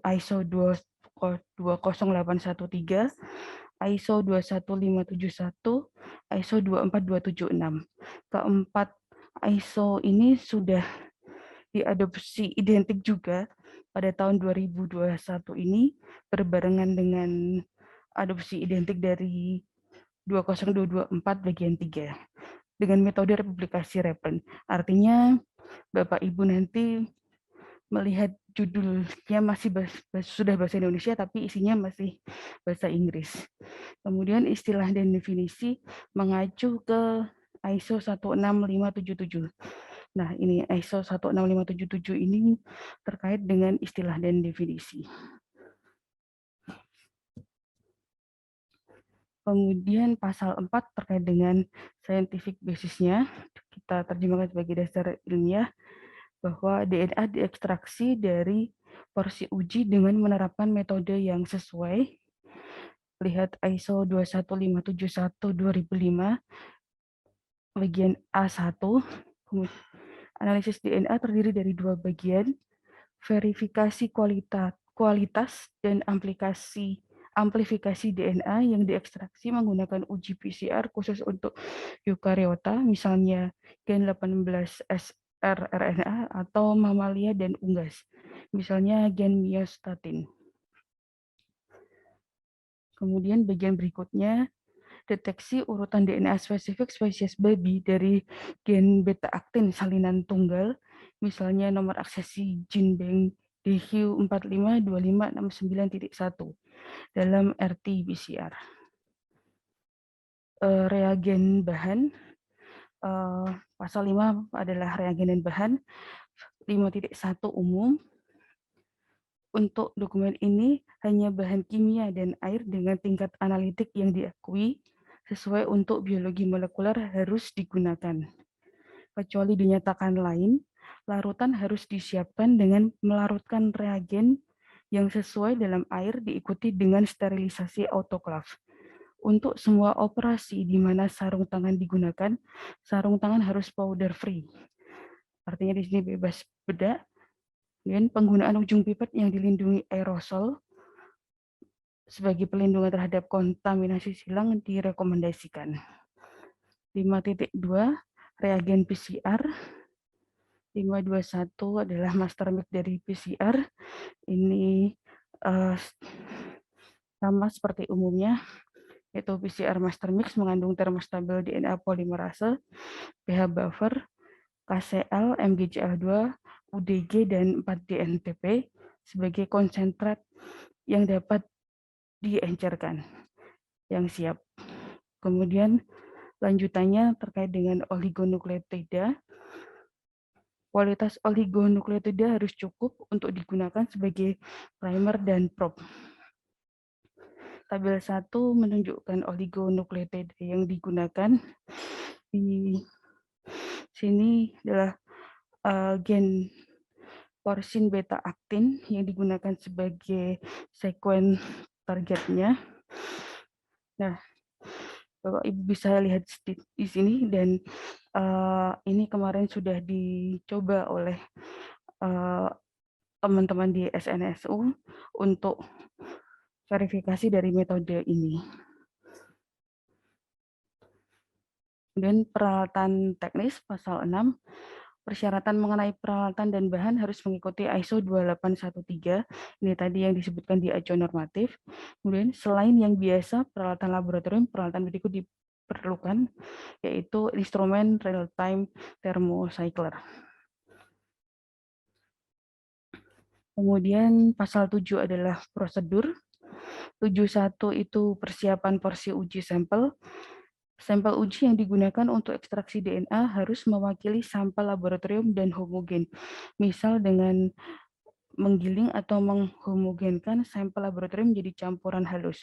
ISO 20813, ISO 21571, ISO 24276. Keempat ISO ini sudah diadopsi identik juga pada tahun 2021 ini berbarengan dengan adopsi identik dari 20224 bagian 3 dengan metode republikasi reprint. Artinya Bapak Ibu nanti melihat judulnya masih sudah bahasa Indonesia tapi isinya masih bahasa Inggris. Kemudian istilah dan definisi mengacu ke ISO 16577. Nah, ini ISO 16577 ini terkait dengan istilah dan definisi. Kemudian pasal 4 terkait dengan scientific basis-nya, kita terjemahkan sebagai dasar ilmiah, bahwa DNA diekstraksi dari porsi uji dengan menerapkan metode yang sesuai. Lihat ISO 21571-2005, bagian A1, analisis DNA terdiri dari 2 bagian, verifikasi kualitas dan amplifikasi DNA yang diekstraksi menggunakan uji PCR khusus untuk eukariota, misalnya gen 18 srRNA atau mamalia dan unggas, misalnya gen myostatin. Kemudian bagian berikutnya, deteksi urutan DNA spesifik spesies babi dari gen beta-aktin salinan tunggal, misalnya nomor aksesi GenBank DQ452569.1 dalam RT-PCR. Reagen bahan, pasal 5 adalah reagen dan bahan, 5.1 umum. Untuk dokumen ini hanya bahan kimia dan air dengan tingkat analitik yang diakui sesuai untuk biologi molekuler harus digunakan. Kecuali dinyatakan lain, larutan harus disiapkan dengan melarutkan reagen yang sesuai dalam air diikuti dengan sterilisasi autoklaf. Untuk semua operasi di mana sarung tangan digunakan, sarung tangan harus powder free. Artinya di sini bebas bedak. Dan penggunaan ujung pipet yang dilindungi aerosol sebagai pelindungan terhadap kontaminasi silang direkomendasikan. 5.2 reagen PCR. 521 adalah master mix dari PCR. Ini sama seperti umumnya, yaitu PCR master mix mengandung termostabil DNA polimerase, pH buffer, KCl, MgCl2, UDG, dan 4-DNTP sebagai konsentrat yang dapat diencerkan, yang siap. Kemudian lanjutannya terkait dengan oligonukleotida. Kualitas oligonukleotida harus cukup untuk digunakan sebagai primer dan probe. Tabel 1 menunjukkan oligonukleotida yang digunakan. Di sini adalah gen porsin beta-aktin yang digunakan sebagai sekuen targetnya. Nah, Bapak Ibu bisa lihat di sini, dan ini kemarin sudah dicoba oleh teman-teman di SNSU untuk verifikasi dari metode ini. Dan peralatan teknis pasal 6, persyaratan mengenai peralatan dan bahan harus mengikuti ISO 2813. Ini tadi yang disebutkan di acuan normatif. Kemudian selain yang biasa, peralatan laboratorium, peralatan berikut diperlukan, yaitu instrumen real-time thermocycler. Kemudian pasal 7 adalah prosedur. 7.1 itu persiapan porsi uji sampel. Sampel uji yang digunakan untuk ekstraksi DNA harus mewakili sampel laboratorium dan homogen. Misal dengan menggiling atau menghomogenkan sampel laboratorium menjadi campuran halus.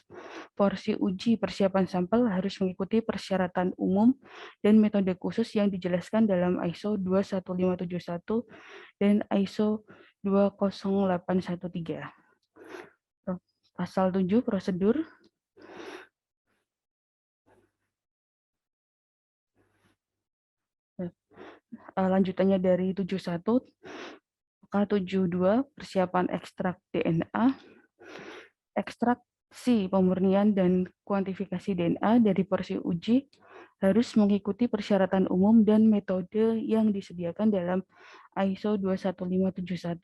Porsi uji persiapan sampel harus mengikuti persyaratan umum dan metode khusus yang dijelaskan dalam ISO 21571 dan ISO 20813. Pasal 7 prosedur. Lanjutannya dari 71, K72 persiapan ekstrak DNA, ekstraksi pemurnian dan kuantifikasi DNA dari porsi uji harus mengikuti persyaratan umum dan metode yang disediakan dalam ISO 21571.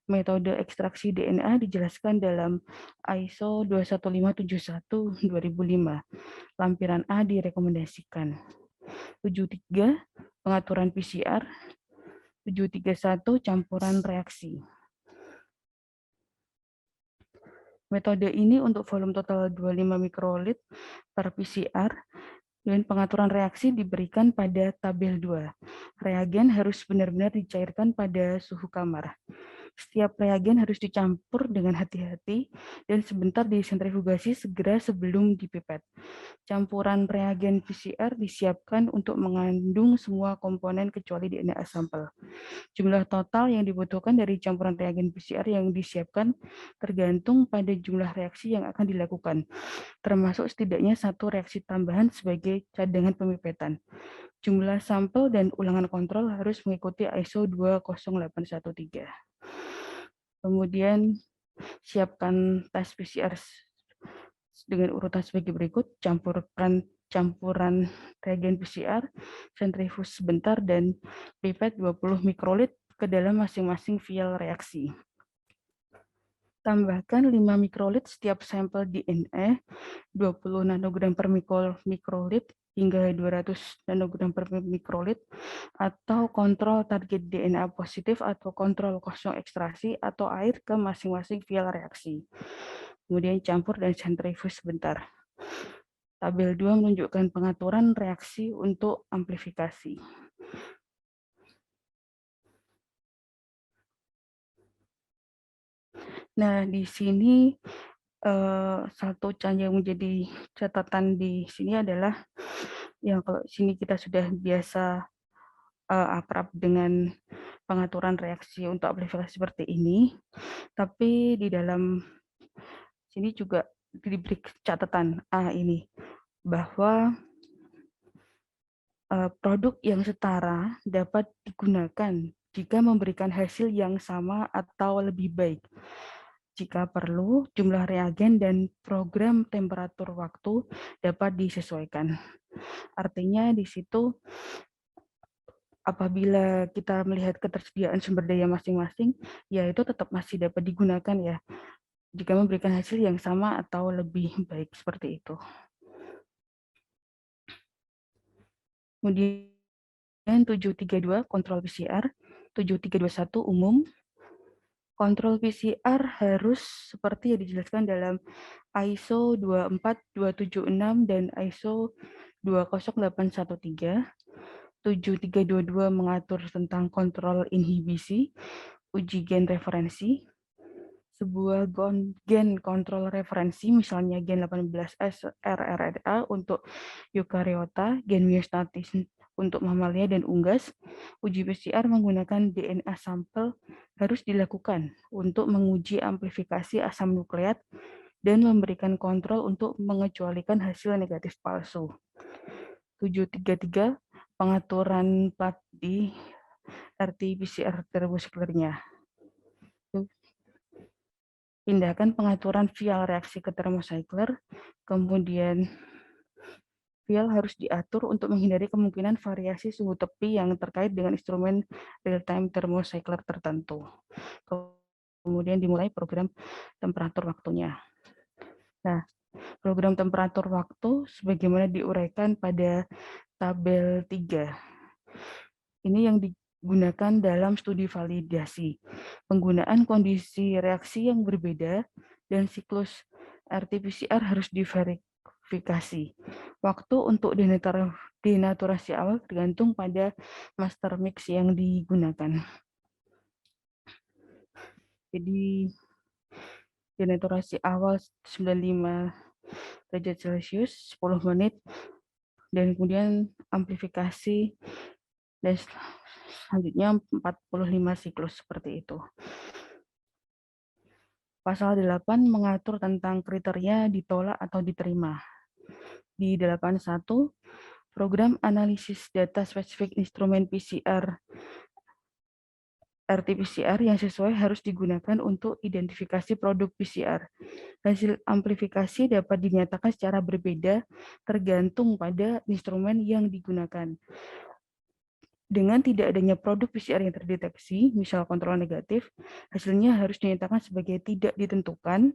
Metode ekstraksi DNA dijelaskan dalam ISO 21571 2005. Lampiran A direkomendasikan. 73 pengaturan PCR, 731 campuran reaksi. Metode ini untuk volume total 25 mikrolit per PCR dan pengaturan reaksi diberikan pada tabel 2. Reagen harus benar-benar dicairkan pada suhu kamar. Setiap reagen harus dicampur dengan hati-hati dan sebentar disentrifugasi segera sebelum dipipet. Campuran reagen PCR disiapkan untuk mengandung semua komponen kecuali DNA sampel. Jumlah total yang dibutuhkan dari campuran reagen PCR yang disiapkan tergantung pada jumlah reaksi yang akan dilakukan, termasuk setidaknya 1 reaksi tambahan sebagai cadangan pemipetan. Jumlah sampel dan ulangan kontrol harus mengikuti ISO 20813. Kemudian siapkan tes PCR dengan urutan sebagai berikut: campuran reagen PCR, sentrifus sebentar, dan pipet 20 mikrolit ke dalam masing-masing vial reaksi. Tambahkan 5 mikrolit setiap sampel DNA, 20 nanogram per mikrolit hingga 200 nanogram per mikrolit, atau kontrol target DNA positif atau kontrol kosong ekstraksi atau air ke masing-masing vial reaksi. Kemudian campur dan sentrifuge sebentar. Tabel 2 menunjukkan pengaturan reaksi untuk amplifikasi. Nah, di sini satu yang menjadi catatan di sini adalah yang kalau sini kita sudah biasa akrab dengan pengaturan reaksi untuk amplifikasi seperti ini, tapi di dalam sini juga diberi catatan ini bahwa produk yang setara dapat digunakan jika memberikan hasil yang sama atau lebih baik. Jika perlu, jumlah reagen dan program temperatur waktu dapat disesuaikan. Artinya di situ apabila kita melihat ketersediaan sumber daya masing-masing, ya itu tetap masih dapat digunakan ya, jika memberikan hasil yang sama atau lebih baik seperti itu. Kemudian 732 kontrol PCR, 7321 umum. Kontrol PCR harus seperti yang dijelaskan dalam ISO 24276 dan ISO 20813. 7322 mengatur tentang kontrol inhibisi, uji gen referensi. Sebuah gen kontrol referensi, misalnya gen 18S RRNA untuk eukariota, gen myostatis untuk mamalia dan unggas. Uji PCR menggunakan DNA sampel harus dilakukan untuk menguji amplifikasi asam nukleat dan memberikan kontrol untuk mengecualikan hasil negatif palsu. 733 pengaturan plat di RT-PCR termosekulernya. Pindahkan pengaturan vial reaksi ke termocycler, kemudian vial harus diatur untuk menghindari kemungkinan variasi suhu tepi yang terkait dengan instrumen real-time thermocycler tertentu. Kemudian dimulai program temperatur waktunya. Nah, program temperatur waktu sebagaimana diuraikan pada tabel 3. Ini yang digunakan dalam studi validasi. Penggunaan kondisi reaksi yang berbeda dan siklus RT-PCR harus diverifikasi. Waktu untuk denaturasi awal tergantung pada master mix yang digunakan. Jadi denaturasi awal 95 derajat Celcius 10 menit dan kemudian amplifikasi dan selanjutnya 45 siklus seperti itu. Pasal 8 mengatur tentang kriteria ditolak atau diterima. Di 81, program analisis data spesifik instrumen PCR RT-PCR yang sesuai harus digunakan untuk identifikasi produk PCR. Hasil amplifikasi dapat dinyatakan secara berbeda tergantung pada instrumen yang digunakan. Dengan tidak adanya produk PCR yang terdeteksi, misal kontrol negatif, hasilnya harus dinyatakan sebagai tidak ditentukan,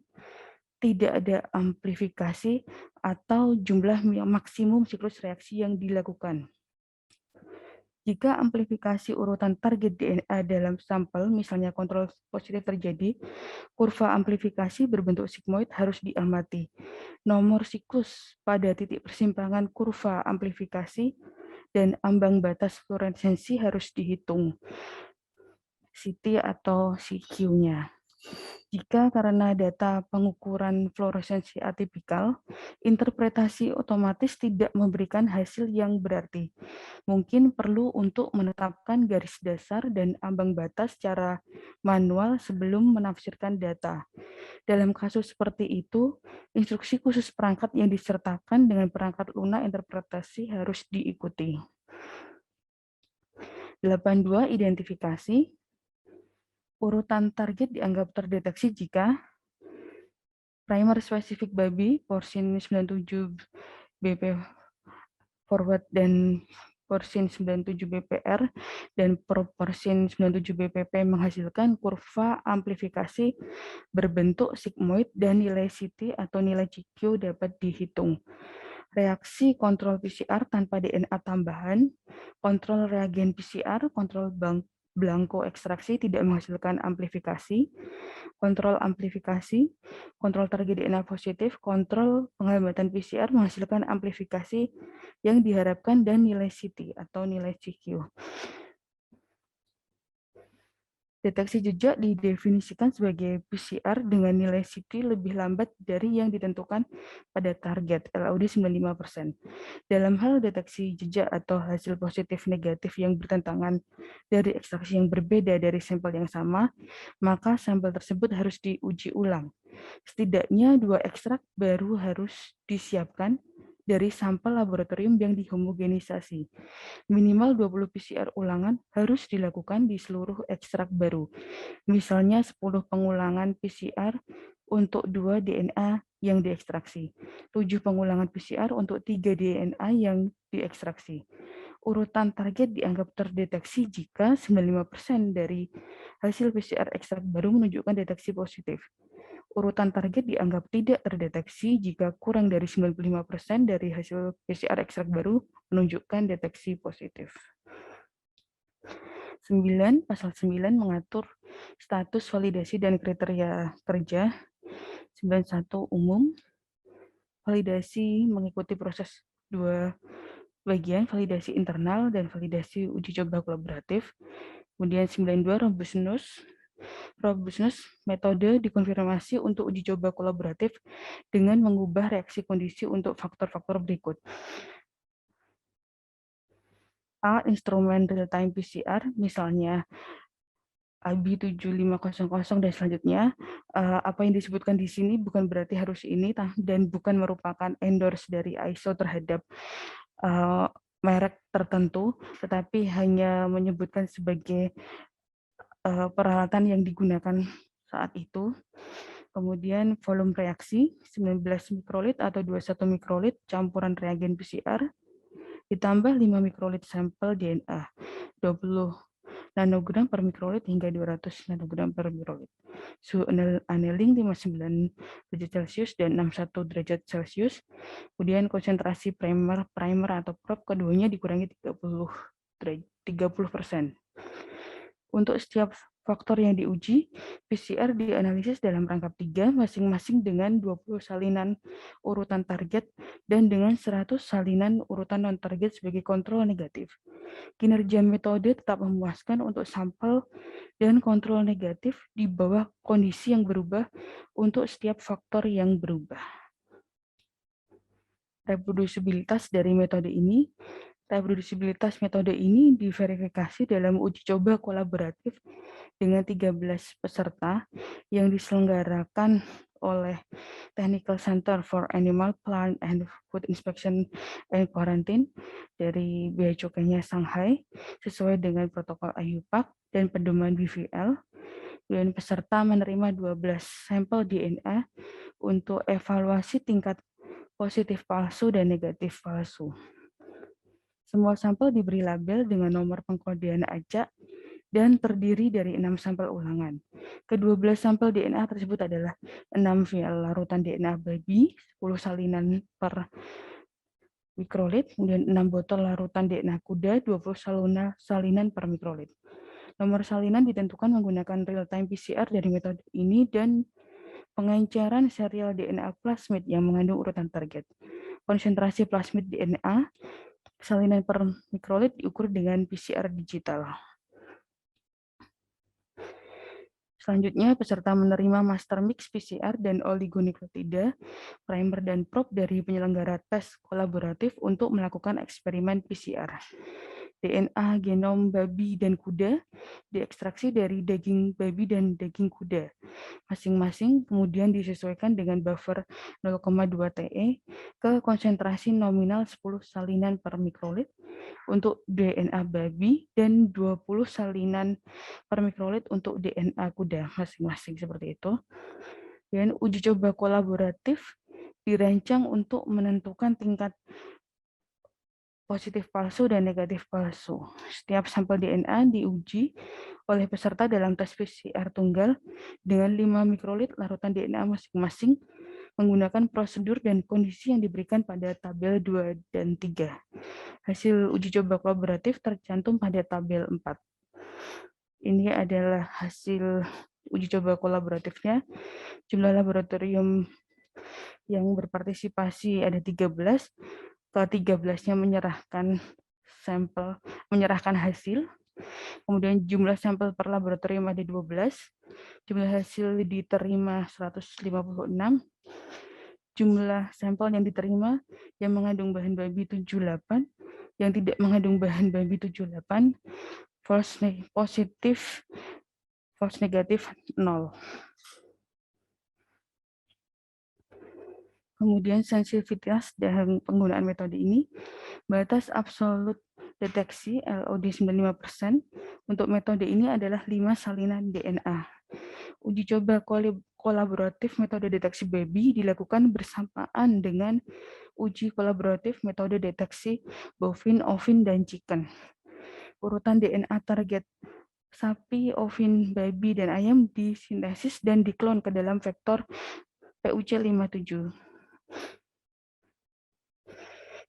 tidak ada amplifikasi, atau jumlah maksimum siklus reaksi yang dilakukan. Jika amplifikasi urutan target DNA dalam sampel, misalnya kontrol positif terjadi, kurva amplifikasi berbentuk sigmoid harus diamati. Nomor siklus pada titik persimpangan kurva amplifikasi dan ambang batas fluoresensi harus dihitung, CT atau CQ-nya. Jika karena data pengukuran fluoresensi atipikal, interpretasi otomatis tidak memberikan hasil yang berarti. Mungkin perlu untuk menetapkan garis dasar dan ambang batas secara manual sebelum menafsirkan data. Dalam kasus seperti itu, instruksi khusus perangkat yang disertakan dengan perangkat lunak interpretasi harus diikuti. 82 identifikasi. Urutan target dianggap terdeteksi jika primer specific babi, porsin 97 BP forward dan Porsin 97 BPR dan Proporsin 97 BPP menghasilkan kurva amplifikasi berbentuk sigmoid dan nilai CT atau nilai CQ dapat dihitung. Reaksi kontrol PCR tanpa DNA tambahan, kontrol reagen PCR, kontrol blanko ekstraksi tidak menghasilkan amplifikasi, kontrol amplifikasi, kontrol target DNA positif, kontrol penghambatan PCR menghasilkan amplifikasi yang diharapkan dan nilai CT atau nilai CQ. Deteksi jejak didefinisikan sebagai PCR dengan nilai CT lebih lambat dari yang ditentukan pada target LOD 95%. Dalam hal deteksi jejak atau hasil positif negatif yang bertentangan dari ekstraksi yang berbeda dari sampel yang sama, maka sampel tersebut harus diuji ulang. Setidaknya 2 ekstrak baru harus disiapkan dari sampel laboratorium yang dihomogenisasi. Minimal 20 PCR ulangan harus dilakukan di seluruh ekstrak baru. Misalnya 10 pengulangan PCR untuk 2 DNA yang diekstraksi, 7 pengulangan PCR untuk 3 DNA yang diekstraksi. Urutan target dianggap terdeteksi jika 95% dari hasil PCR ekstrak baru menunjukkan deteksi positif. Urutan target dianggap tidak terdeteksi jika kurang dari 95% dari hasil PCR ekstrak baru menunjukkan deteksi positif. 9, pasal 9 mengatur status validasi dan kriteria kerja. 91 umum. Validasi mengikuti proses 2 bagian, validasi internal dan validasi uji coba kolaboratif. Kemudian 92 robustness. Robustness metode dikonfirmasi untuk uji coba kolaboratif dengan mengubah reaksi kondisi untuk faktor-faktor berikut. A. Instrumen real-time PCR, misalnya AB 7500 dan selanjutnya. Apa yang disebutkan di sini bukan berarti harus ini dan bukan merupakan endorse dari ISO terhadap merek tertentu, tetapi hanya menyebutkan sebagai peralatan yang digunakan saat itu. Kemudian volume reaksi 19 mikrolit atau 21 mikrolit campuran reagen PCR ditambah 5 mikrolit sampel DNA, 20 nanogram per mikrolit hingga 200 nanogram per mikrolit. Suhu annealing 59 derajat Celcius dan 61 derajat Celcius. Kemudian konsentrasi primer atau probe keduanya dikurangi 30%. Untuk setiap faktor yang diuji, PCR dianalisis dalam rangkap 3, masing-masing dengan 20 salinan urutan target dan dengan 100 salinan urutan non-target sebagai kontrol negatif. Kinerja metode tetap memuaskan untuk sampel dan kontrol negatif di bawah kondisi yang berubah untuk setiap faktor yang berubah. Reprodusibilitas dari metode ini. Reprodusibilitas metode ini diverifikasi dalam uji coba kolaboratif dengan 13 peserta yang diselenggarakan oleh Technical Center for Animal, Plant, and Food Inspection and Quarantine dari Bea Cukainya Shanghai sesuai dengan protokol IUPAC dan pedoman BVL. Dan peserta menerima 12 sampel DNA untuk evaluasi tingkat positif palsu dan negatif palsu. Semua sampel diberi label dengan nomor pengkodean acak dan terdiri dari 6 sampel ulangan. Ke-12 sampel DNA tersebut adalah 6 vial larutan DNA babi, 10 salinan per mikrolit, kemudian 6 botol larutan DNA kuda, 20 salinan per mikrolit. Nomor salinan ditentukan menggunakan real-time PCR dari metode ini dan pengenceran serial DNA plasmid yang mengandung urutan target. Konsentrasi plasmid DNA salinan per mikrolit diukur dengan PCR digital. Selanjutnya, peserta menerima master mix PCR dan oligonukleotida, primer dan probe dari penyelenggara tes kolaboratif untuk melakukan eksperimen PCR. DNA genom babi dan kuda diekstraksi dari daging babi dan daging kuda. Masing-masing kemudian disesuaikan dengan buffer 0,2 TE ke konsentrasi nominal 10 salinan per mikrolit untuk DNA babi dan 20 salinan per mikrolit untuk DNA kuda masing-masing seperti itu. Dan uji coba kolaboratif dirancang untuk menentukan tingkat positif palsu dan negatif palsu. Setiap sampel DNA diuji oleh peserta dalam tes PCR tunggal dengan 5 mikrolit larutan DNA masing-masing menggunakan prosedur dan kondisi yang diberikan pada tabel 2 dan 3. Hasil uji coba kolaboratif tercantum pada tabel 4. Ini adalah hasil uji coba kolaboratifnya. Jumlah laboratorium yang berpartisipasi ada 13. Ke-13-nya menyerahkan hasil. Kemudian jumlah sampel per laboratorium ada 12. Jumlah hasil diterima 156. Jumlah sampel yang diterima yang mengandung bahan babi 78, yang tidak mengandung bahan babi 78, false positif, false negatif 0. Kemudian sensitivitas dan penggunaan metode ini, batas absolut deteksi LOD 95% untuk metode ini adalah 5 salinan DNA. Uji coba kolaboratif metode deteksi babi dilakukan bersamaan dengan uji kolaboratif metode deteksi bovin, ovin, dan chicken. Urutan DNA target sapi, ovin, babi, dan ayam disintesis dan diklon ke dalam vektor PUC57.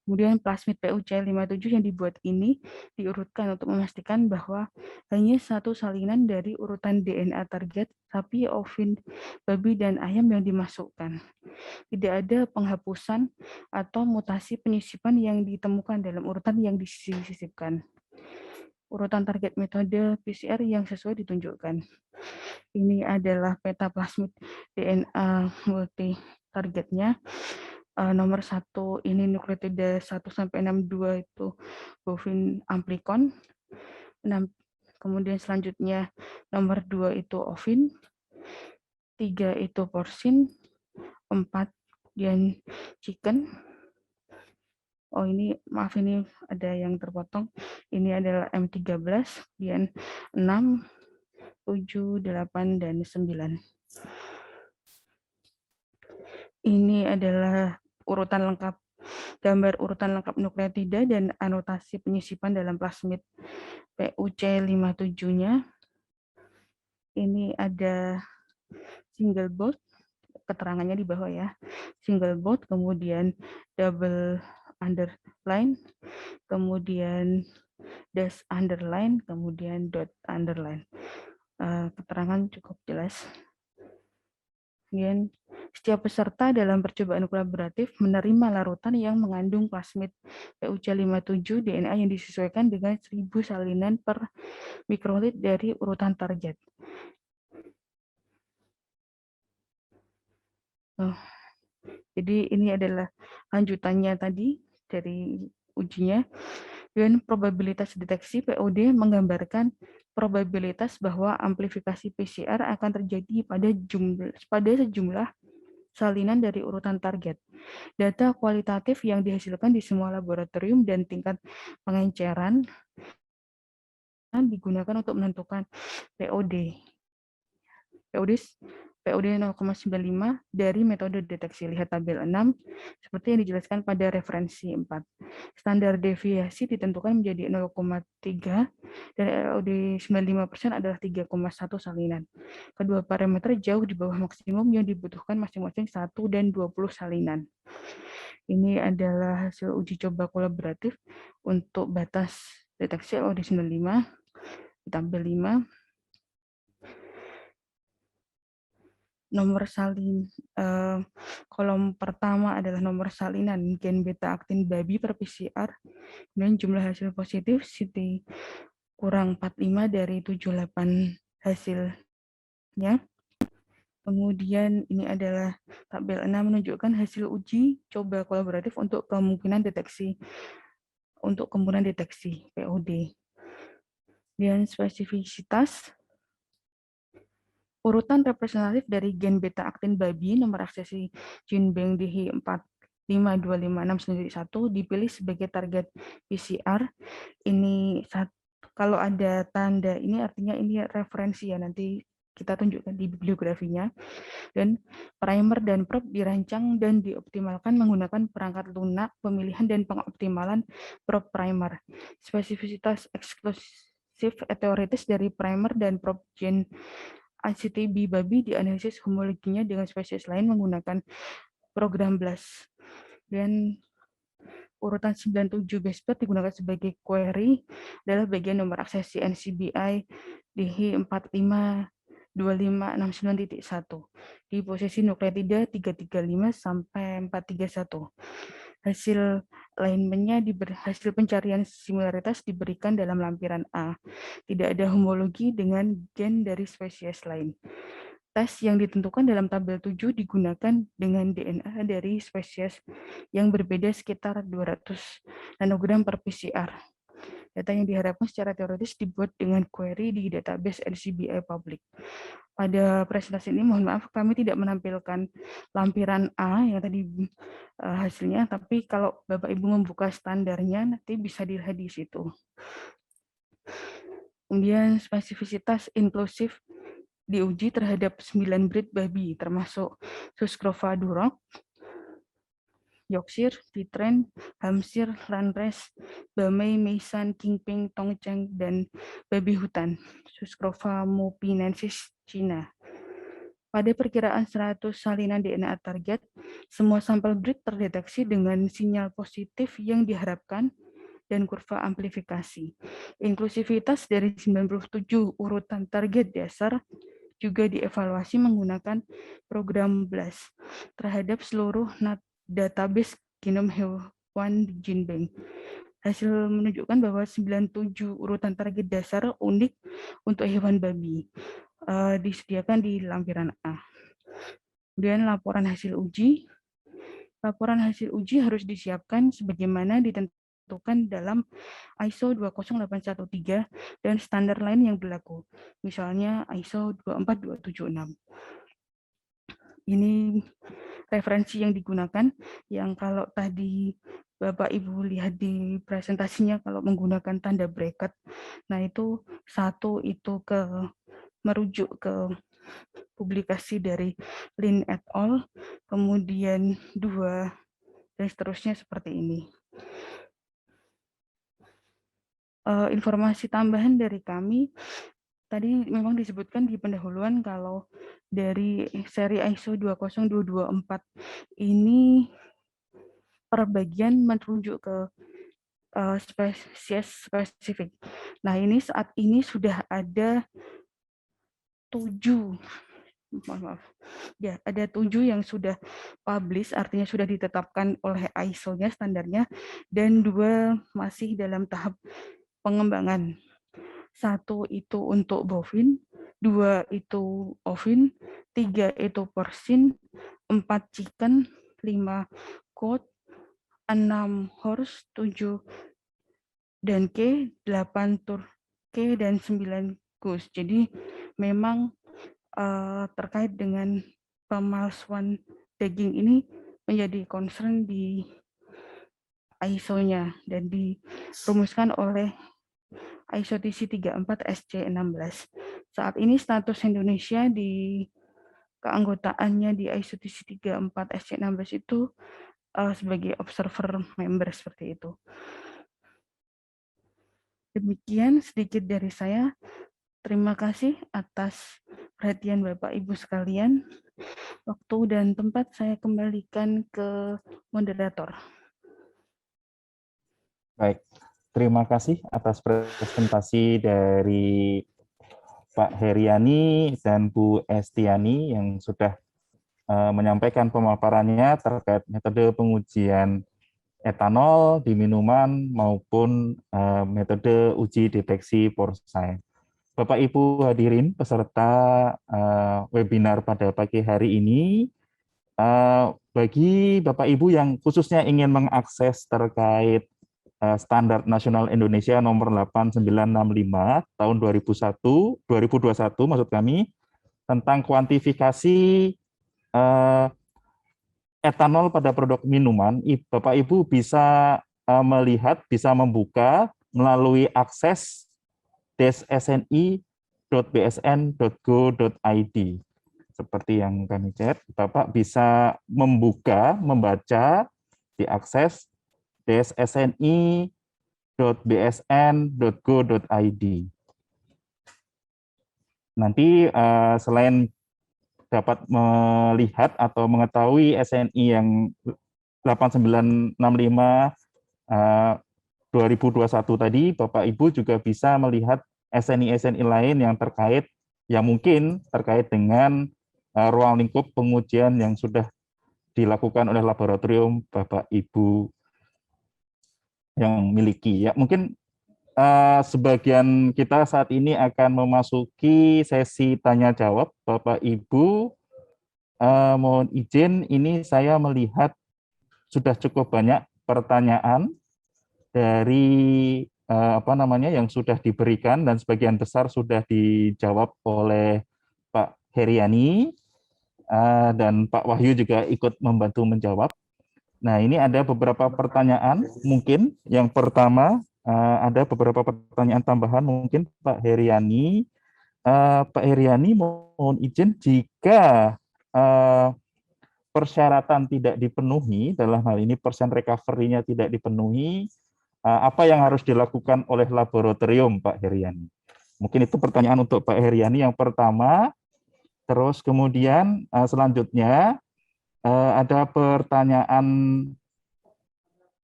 Kemudian plasmid PUC57 yang dibuat ini diurutkan untuk memastikan bahwa hanya satu salinan dari urutan DNA target sapi, ovin, babi, dan ayam yang dimasukkan. Tidak ada penghapusan atau mutasi penyisipan yang ditemukan dalam urutan yang disisipkan. Urutan target metode PCR yang sesuai ditunjukkan. Ini adalah peta plasmid DNA multi targetnya. Nomor 1 ini nukleotida 1-62 itu bovin amplicon. Kemudian selanjutnya nomor 2 itu ovin, 3 itu porcine, 4 dan chicken. Oh ini maaf, ini ada yang terpotong. Ini adalah M13, kemudian 6, 7, 8, dan 9. Ini adalah urutan lengkap, gambar urutan lengkap nukleotida dan anotasi penyisipan dalam plasmid PUC57-nya. Ini ada single boat, keterangannya di bawah ya. Single boat, kemudian double underline, kemudian dash underline, kemudian dot underline. Keterangan cukup jelas. Kemudian setiap peserta dalam percobaan kolaboratif menerima larutan yang mengandung plasmid PUC57 DNA yang disesuaikan dengan 1000 salinan per mikrolit dari urutan target. Jadi ini adalah lanjutannya tadi dari ujinya. Dan probabilitas deteksi POD menggambarkan probabilitas bahwa amplifikasi PCR akan terjadi pada sejumlah salinan dari urutan target. Data kualitatif yang dihasilkan di semua laboratorium dan tingkat pengenceran digunakan untuk menentukan POD 0,95 dari metode deteksi. Lihat tabel 6, seperti yang dijelaskan pada referensi 4. Standar deviasi ditentukan menjadi 0,3 dan LOD 95% adalah 3,1 salinan. Kedua parameter jauh di bawah maksimum yang dibutuhkan masing-masing 1 dan 20 salinan. Ini adalah hasil uji coba kolaboratif untuk batas deteksi LOD 95 di tabel 5. Nomor salin, kolom pertama adalah nomor salinan gen beta aktin babi per PCR, dan jumlah hasil positif CT kurang 45 dari 78 hasilnya. Kemudian ini adalah tabel 6 menunjukkan hasil uji coba kolaboratif untuk kemungkinan deteksi POD. Dan spesifisitas urutan representatif dari gen beta aktin babi nomor aksesi Jinbeng DH 4525691 dipilih sebagai target PCR. Ini kalau ada tanda ini artinya ini referensi ya, nanti kita tunjukkan di bibliografinya. Dan primer dan probe dirancang dan dioptimalkan menggunakan perangkat lunak, pemilihan dan pengoptimalan probe primer. Spesifisitas eksklusif teoritis dari primer dan probe gen ICT babi dianalisis homologinya dengan spesies lain menggunakan program BLAST. Dan urutan 97 baseband digunakan sebagai query adalah bagian nomor aksesi NCBI DH452569.1 di posisi nukleotida 335 sampai 431. Hasil alignment-nya hasil pencarian similaritas diberikan dalam lampiran A. Tidak ada homologi dengan gen dari spesies lain. Tes yang ditentukan dalam tabel 7 digunakan dengan DNA dari spesies yang berbeda sekitar 200 nanogram per PCR. Data yang diharapkan secara teoritis dibuat dengan query di database NCBI public. Pada presentasi ini, mohon maaf, kami tidak menampilkan lampiran A yang tadi hasilnya, tapi kalau Bapak Ibu membuka standarnya, nanti bisa dilihat di situ. Kemudian spesifisitas inklusif diuji terhadap 9 breed babi, termasuk Suscrova Duroc, Yorkshire, Pitren, Hampshire, Landrace, Bamei, Meisan, Kingping, Tongcheng, dan babi hutan, Suscrova mopinensis Cina. Pada perkiraan 100 salinan DNA target, semua sampel breed terdeteksi dengan sinyal positif yang diharapkan dan kurva amplifikasi. Inklusivitas dari 97 urutan target dasar juga dievaluasi menggunakan program BLAST terhadap seluruh database genom hewan di GenBank. Hasil menunjukkan bahwa 97 urutan target dasar unik untuk hewan babi disediakan di lampiran A. Kemudian laporan hasil uji. Laporan hasil uji harus disiapkan sebagaimana ditentukan dalam ISO 20813 dan standar lain yang berlaku, misalnya ISO 24276. Ini referensi yang digunakan, yang kalau tadi Bapak Ibu lihat di presentasinya kalau menggunakan tanda bracket, nah itu satu itu merujuk ke publikasi dari Lin et al, kemudian 2 dan seterusnya seperti ini. Informasi tambahan dari kami, tadi memang disebutkan di pendahuluan kalau dari seri ISO 20224 ini per bagian merujuk ke spesies spesifik. Nah, ini saat ini sudah ada 7, maaf, ya ada 7 yang sudah publish, artinya sudah ditetapkan oleh ISO-nya standarnya, dan 2 masih dalam tahap pengembangan. 1 itu untuk bovin, 2 itu ovin, 3 itu porcine, 4 chicken, 5 goat, 6 horse, 7 dan K, 8 turkey, dan 9 goose. Jadi memang terkait dengan pemalsuan daging ini menjadi concern di ISO-nya dan dirumuskan oleh ISO TC 34 SC16. Saat ini status Indonesia di keanggotaannya di ISO TC 34 SC16 itu sebagai observer member seperti itu. Demikian sedikit dari saya. Terima kasih atas perhatian Bapak Ibu sekalian. Waktu dan tempat saya kembalikan ke moderator. Baik, terima kasih atas presentasi dari Pak Heriani dan Bu Estiani yang sudah menyampaikan pemaparannya terkait metode pengujian etanol di minuman maupun metode uji deteksi porcine. Bapak Ibu hadirin peserta webinar pada pagi hari ini, bagi Bapak Ibu yang khususnya ingin mengakses terkait Standar Nasional Indonesia nomor 8965 tahun 2021 maksud kami, tentang kuantifikasi etanol pada produk minuman, Bapak Ibu bisa melihat, bisa membuka melalui akses sni.ppk.go.id dsn.go.id. Seperti yang kami chat, Bapak bisa membaca, diakses dsni.bsn.go.id. Nanti selain dapat melihat atau mengetahui SNI yang 8965 2021 tadi, Bapak Ibu juga bisa melihat SNI-SNI lain yang mungkin terkait dengan ruang lingkup pengujian yang sudah dilakukan oleh laboratorium Bapak Ibu yang miliki. Ya, mungkin sebagian kita saat ini akan memasuki sesi tanya jawab. Bapak Ibu, mohon izin, ini saya melihat sudah cukup banyak pertanyaan dari yang sudah diberikan dan sebagian besar sudah dijawab oleh Pak Heriani dan Pak Wahyu juga ikut membantu menjawab. Nah, ini ada beberapa pertanyaan. Mungkin yang pertama ada beberapa pertanyaan tambahan mungkin Pak Heriani. Pak Heriani, mohon izin jika persyaratan tidak dipenuhi, dalam hal ini persen recovery-nya tidak dipenuhi, apa yang harus dilakukan oleh laboratorium, Pak Heriani? Mungkin itu pertanyaan untuk Pak Heriani yang pertama. Terus kemudian selanjutnya ada pertanyaan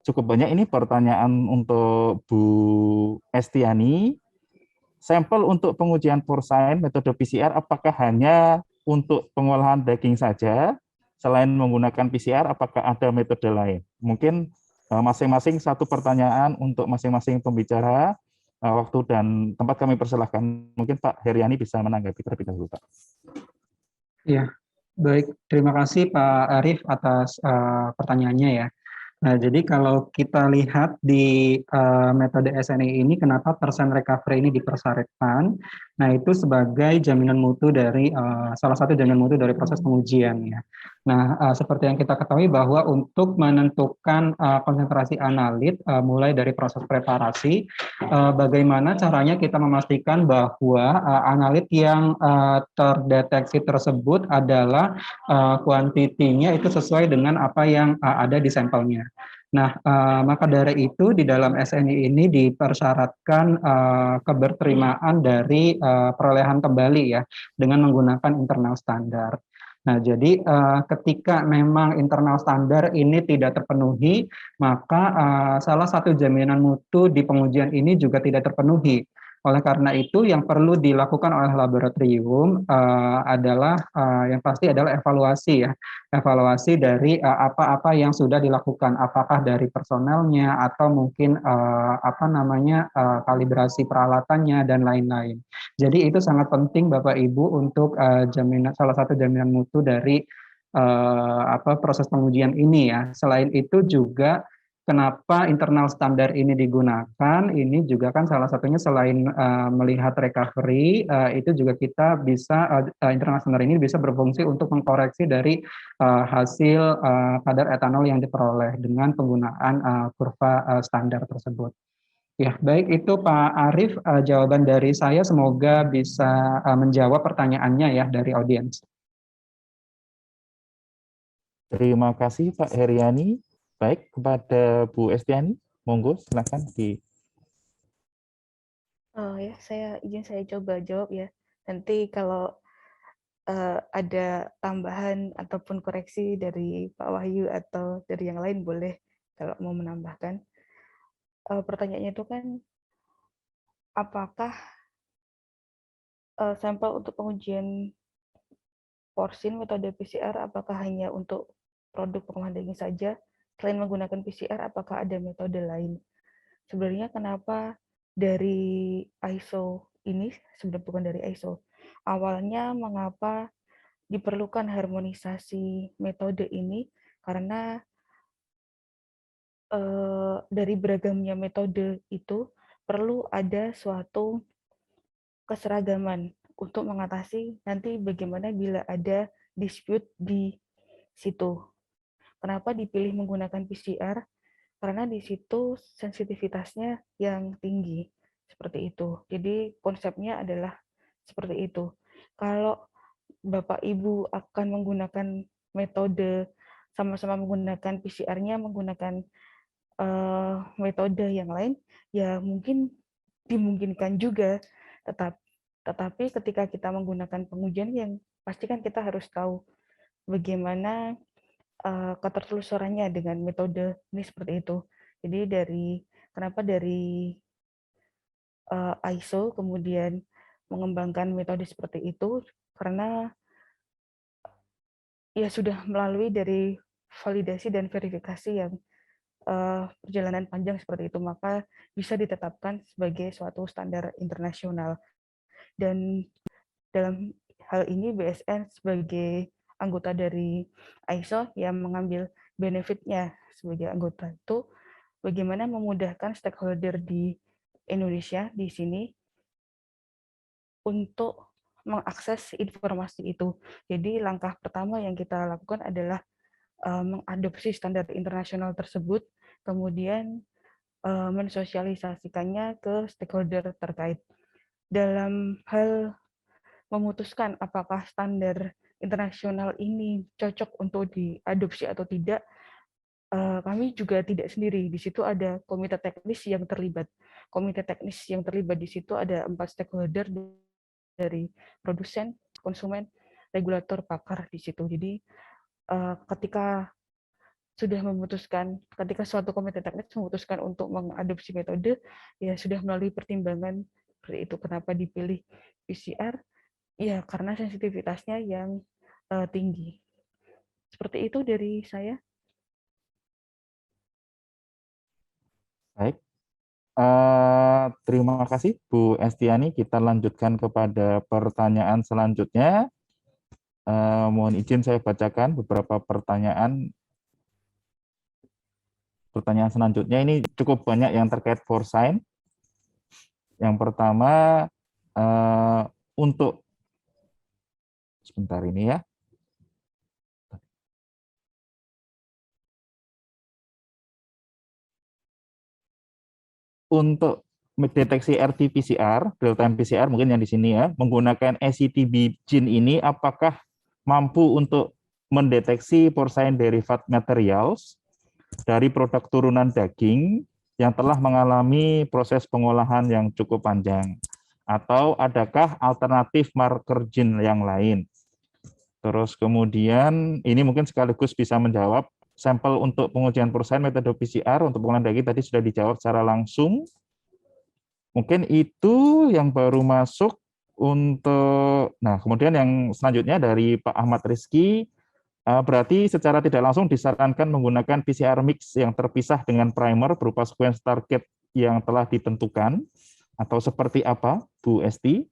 cukup banyak, ini pertanyaan untuk Bu Estiani. Sampel untuk pengujian porcine metode PCR apakah hanya untuk pengolahan daging saja? Selain menggunakan PCR, apakah ada metode lain? Mungkin masing-masing satu pertanyaan untuk masing-masing pembicara. Waktu dan tempat kami persilahkan. Mungkin Pak Heriani bisa menanggapi terlebih dahulu, Pak. Ya, baik. Terima kasih Pak Arif atas pertanyaannya ya. Nah, jadi kalau kita lihat di metode SNI ini, kenapa persen recovery ini dipersyaratkan? Nah, itu sebagai jaminan mutu dari salah satu jaminan mutu dari proses pengujian ya. Nah, seperti yang kita ketahui bahwa untuk menentukan konsentrasi analit, mulai dari proses preparasi, bagaimana caranya kita memastikan bahwa analit yang terdeteksi tersebut adalah kuantitinya itu sesuai dengan apa yang ada di sampelnya. Nah, maka dari itu di dalam SNI ini dipersyaratkan keberterimaan dari perolehan kembali ya dengan menggunakan internal standar. Nah, jadi ketika memang internal standar ini tidak terpenuhi, maka salah satu jaminan mutu di pengujian ini juga tidak terpenuhi. Oleh karena itu, yang perlu dilakukan oleh laboratorium adalah yang pasti adalah evaluasi ya, evaluasi dari apa-apa yang sudah dilakukan, apakah dari personelnya atau mungkin kalibrasi peralatannya dan lain-lain. Jadi itu sangat penting Bapak Ibu untuk salah satu jaminan mutu dari proses pengujian ini ya. Selain itu juga kenapa internal standar ini digunakan? Ini juga kan salah satunya selain melihat recovery, itu juga kita bisa internal standar ini bisa berfungsi untuk mengkoreksi dari hasil kadar etanol yang diperoleh dengan penggunaan kurva standar tersebut. Ya, baik itu Pak Arif, jawaban dari saya semoga bisa menjawab pertanyaannya ya dari audiens. Terima kasih Pak Heriani. Baik, kepada Bu Estiani, monggo silakan di. Ya, saya coba jawab ya. Nanti kalau ada tambahan ataupun koreksi dari Pak Wahyu atau dari yang lain boleh kalau mau menambahkan. Pertanyaannya itu kan apakah sampel untuk pengujian porsin metode PCR apakah hanya untuk produk pengolahan daging saja? Selain menggunakan PCR, apakah ada metode lain? Sebenarnya kenapa dari ISO ini, sebenarnya bukan dari ISO, awalnya mengapa diperlukan harmonisasi metode ini, karena dari beragamnya metode itu perlu ada suatu keseragaman untuk mengatasi nanti bagaimana bila ada dispute di situ. Kenapa dipilih menggunakan PCR? Karena di situ sensitivitasnya yang tinggi, seperti itu. Jadi konsepnya adalah seperti itu. Kalau Bapak Ibu akan menggunakan metode sama-sama menggunakan PCR-nya, menggunakan metode yang lain, ya mungkin dimungkinkan juga. Tetapi ketika kita menggunakan pengujian yang pasti kan kita harus tahu bagaimana ketertelusurannya dengan metode ini seperti itu. Jadi kenapa dari ISO kemudian mengembangkan metode seperti itu, karena ya sudah melalui dari validasi dan verifikasi yang perjalanan panjang seperti itu, maka bisa ditetapkan sebagai suatu standar internasional. Dan dalam hal ini BSN sebagai anggota dari ISO yang mengambil benefitnya sebagai anggota itu bagaimana memudahkan stakeholder di Indonesia di sini untuk mengakses informasi itu. Jadi langkah pertama yang kita lakukan adalah mengadopsi standar internasional tersebut, kemudian mensosialisasikannya ke stakeholder terkait. Dalam hal memutuskan apakah standar internasional ini cocok untuk diadopsi atau tidak, kami juga tidak sendiri. Di situ ada komite teknis yang terlibat. Komite teknis yang terlibat di situ ada 4 stakeholder dari produsen, konsumen, regulator, pakar di situ. Jadi ketika suatu komite teknis memutuskan untuk mengadopsi metode, ya sudah melalui pertimbangan seperti itu. Kenapa dipilih PCR? Ya karena sensitivitasnya yang tinggi. Seperti itu dari saya. Baik. Terima kasih Bu Estiani. Kita lanjutkan kepada pertanyaan selanjutnya. Mohon izin saya bacakan beberapa pertanyaan. Pertanyaan selanjutnya ini cukup banyak yang terkait foresight. Yang pertama, untuk sebentar ini ya. Untuk deteksi RT-PCR, real-time PCR mungkin yang di sini ya, menggunakan ACTB gene ini apakah mampu untuk mendeteksi porcine derivative materials dari produk turunan daging yang telah mengalami proses pengolahan yang cukup panjang? Atau adakah alternatif marker gene yang lain? Terus kemudian ini mungkin sekaligus bisa menjawab sampel untuk pengujian porcine metode PCR untuk pengolahan daging tadi sudah dijawab secara langsung. Mungkin itu yang baru masuk untuk, nah kemudian yang selanjutnya dari Pak Ahmad Rizky, berarti secara tidak langsung disarankan menggunakan PCR mix yang terpisah dengan primer berupa sequence target yang telah ditentukan, atau seperti apa Bu Esti?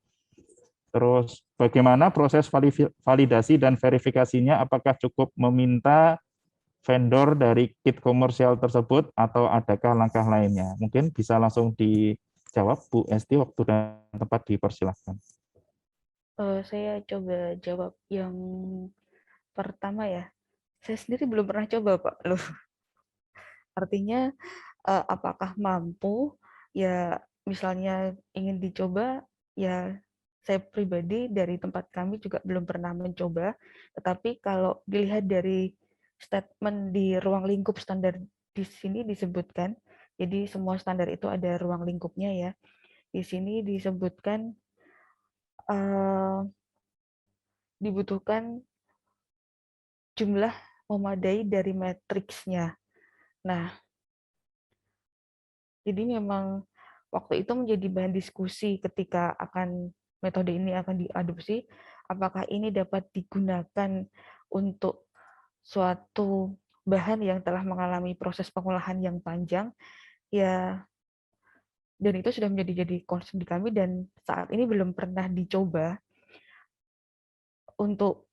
Terus bagaimana proses validasi dan verifikasinya, apakah cukup meminta vendor dari kit komersial tersebut atau adakah langkah lainnya? Mungkin bisa langsung dijawab Bu Esti, waktu dan tempat dipersilahkan. Saya coba jawab yang pertama ya. Saya sendiri belum pernah coba Pak. Loh. Artinya apakah mampu, ya misalnya ingin dicoba, ya saya pribadi dari tempat kami juga belum pernah mencoba, tetapi kalau dilihat dari statement di ruang lingkup standar di sini disebutkan, jadi semua standar itu ada ruang lingkupnya ya, di sini disebutkan dibutuhkan jumlah memadai dari matriksnya. Nah, jadi memang waktu itu menjadi bahan diskusi ketika metode ini akan diadopsi, apakah ini dapat digunakan untuk suatu bahan yang telah mengalami proses pengolahan yang panjang, ya, dan itu sudah jadi concern di kami dan saat ini belum pernah dicoba untuk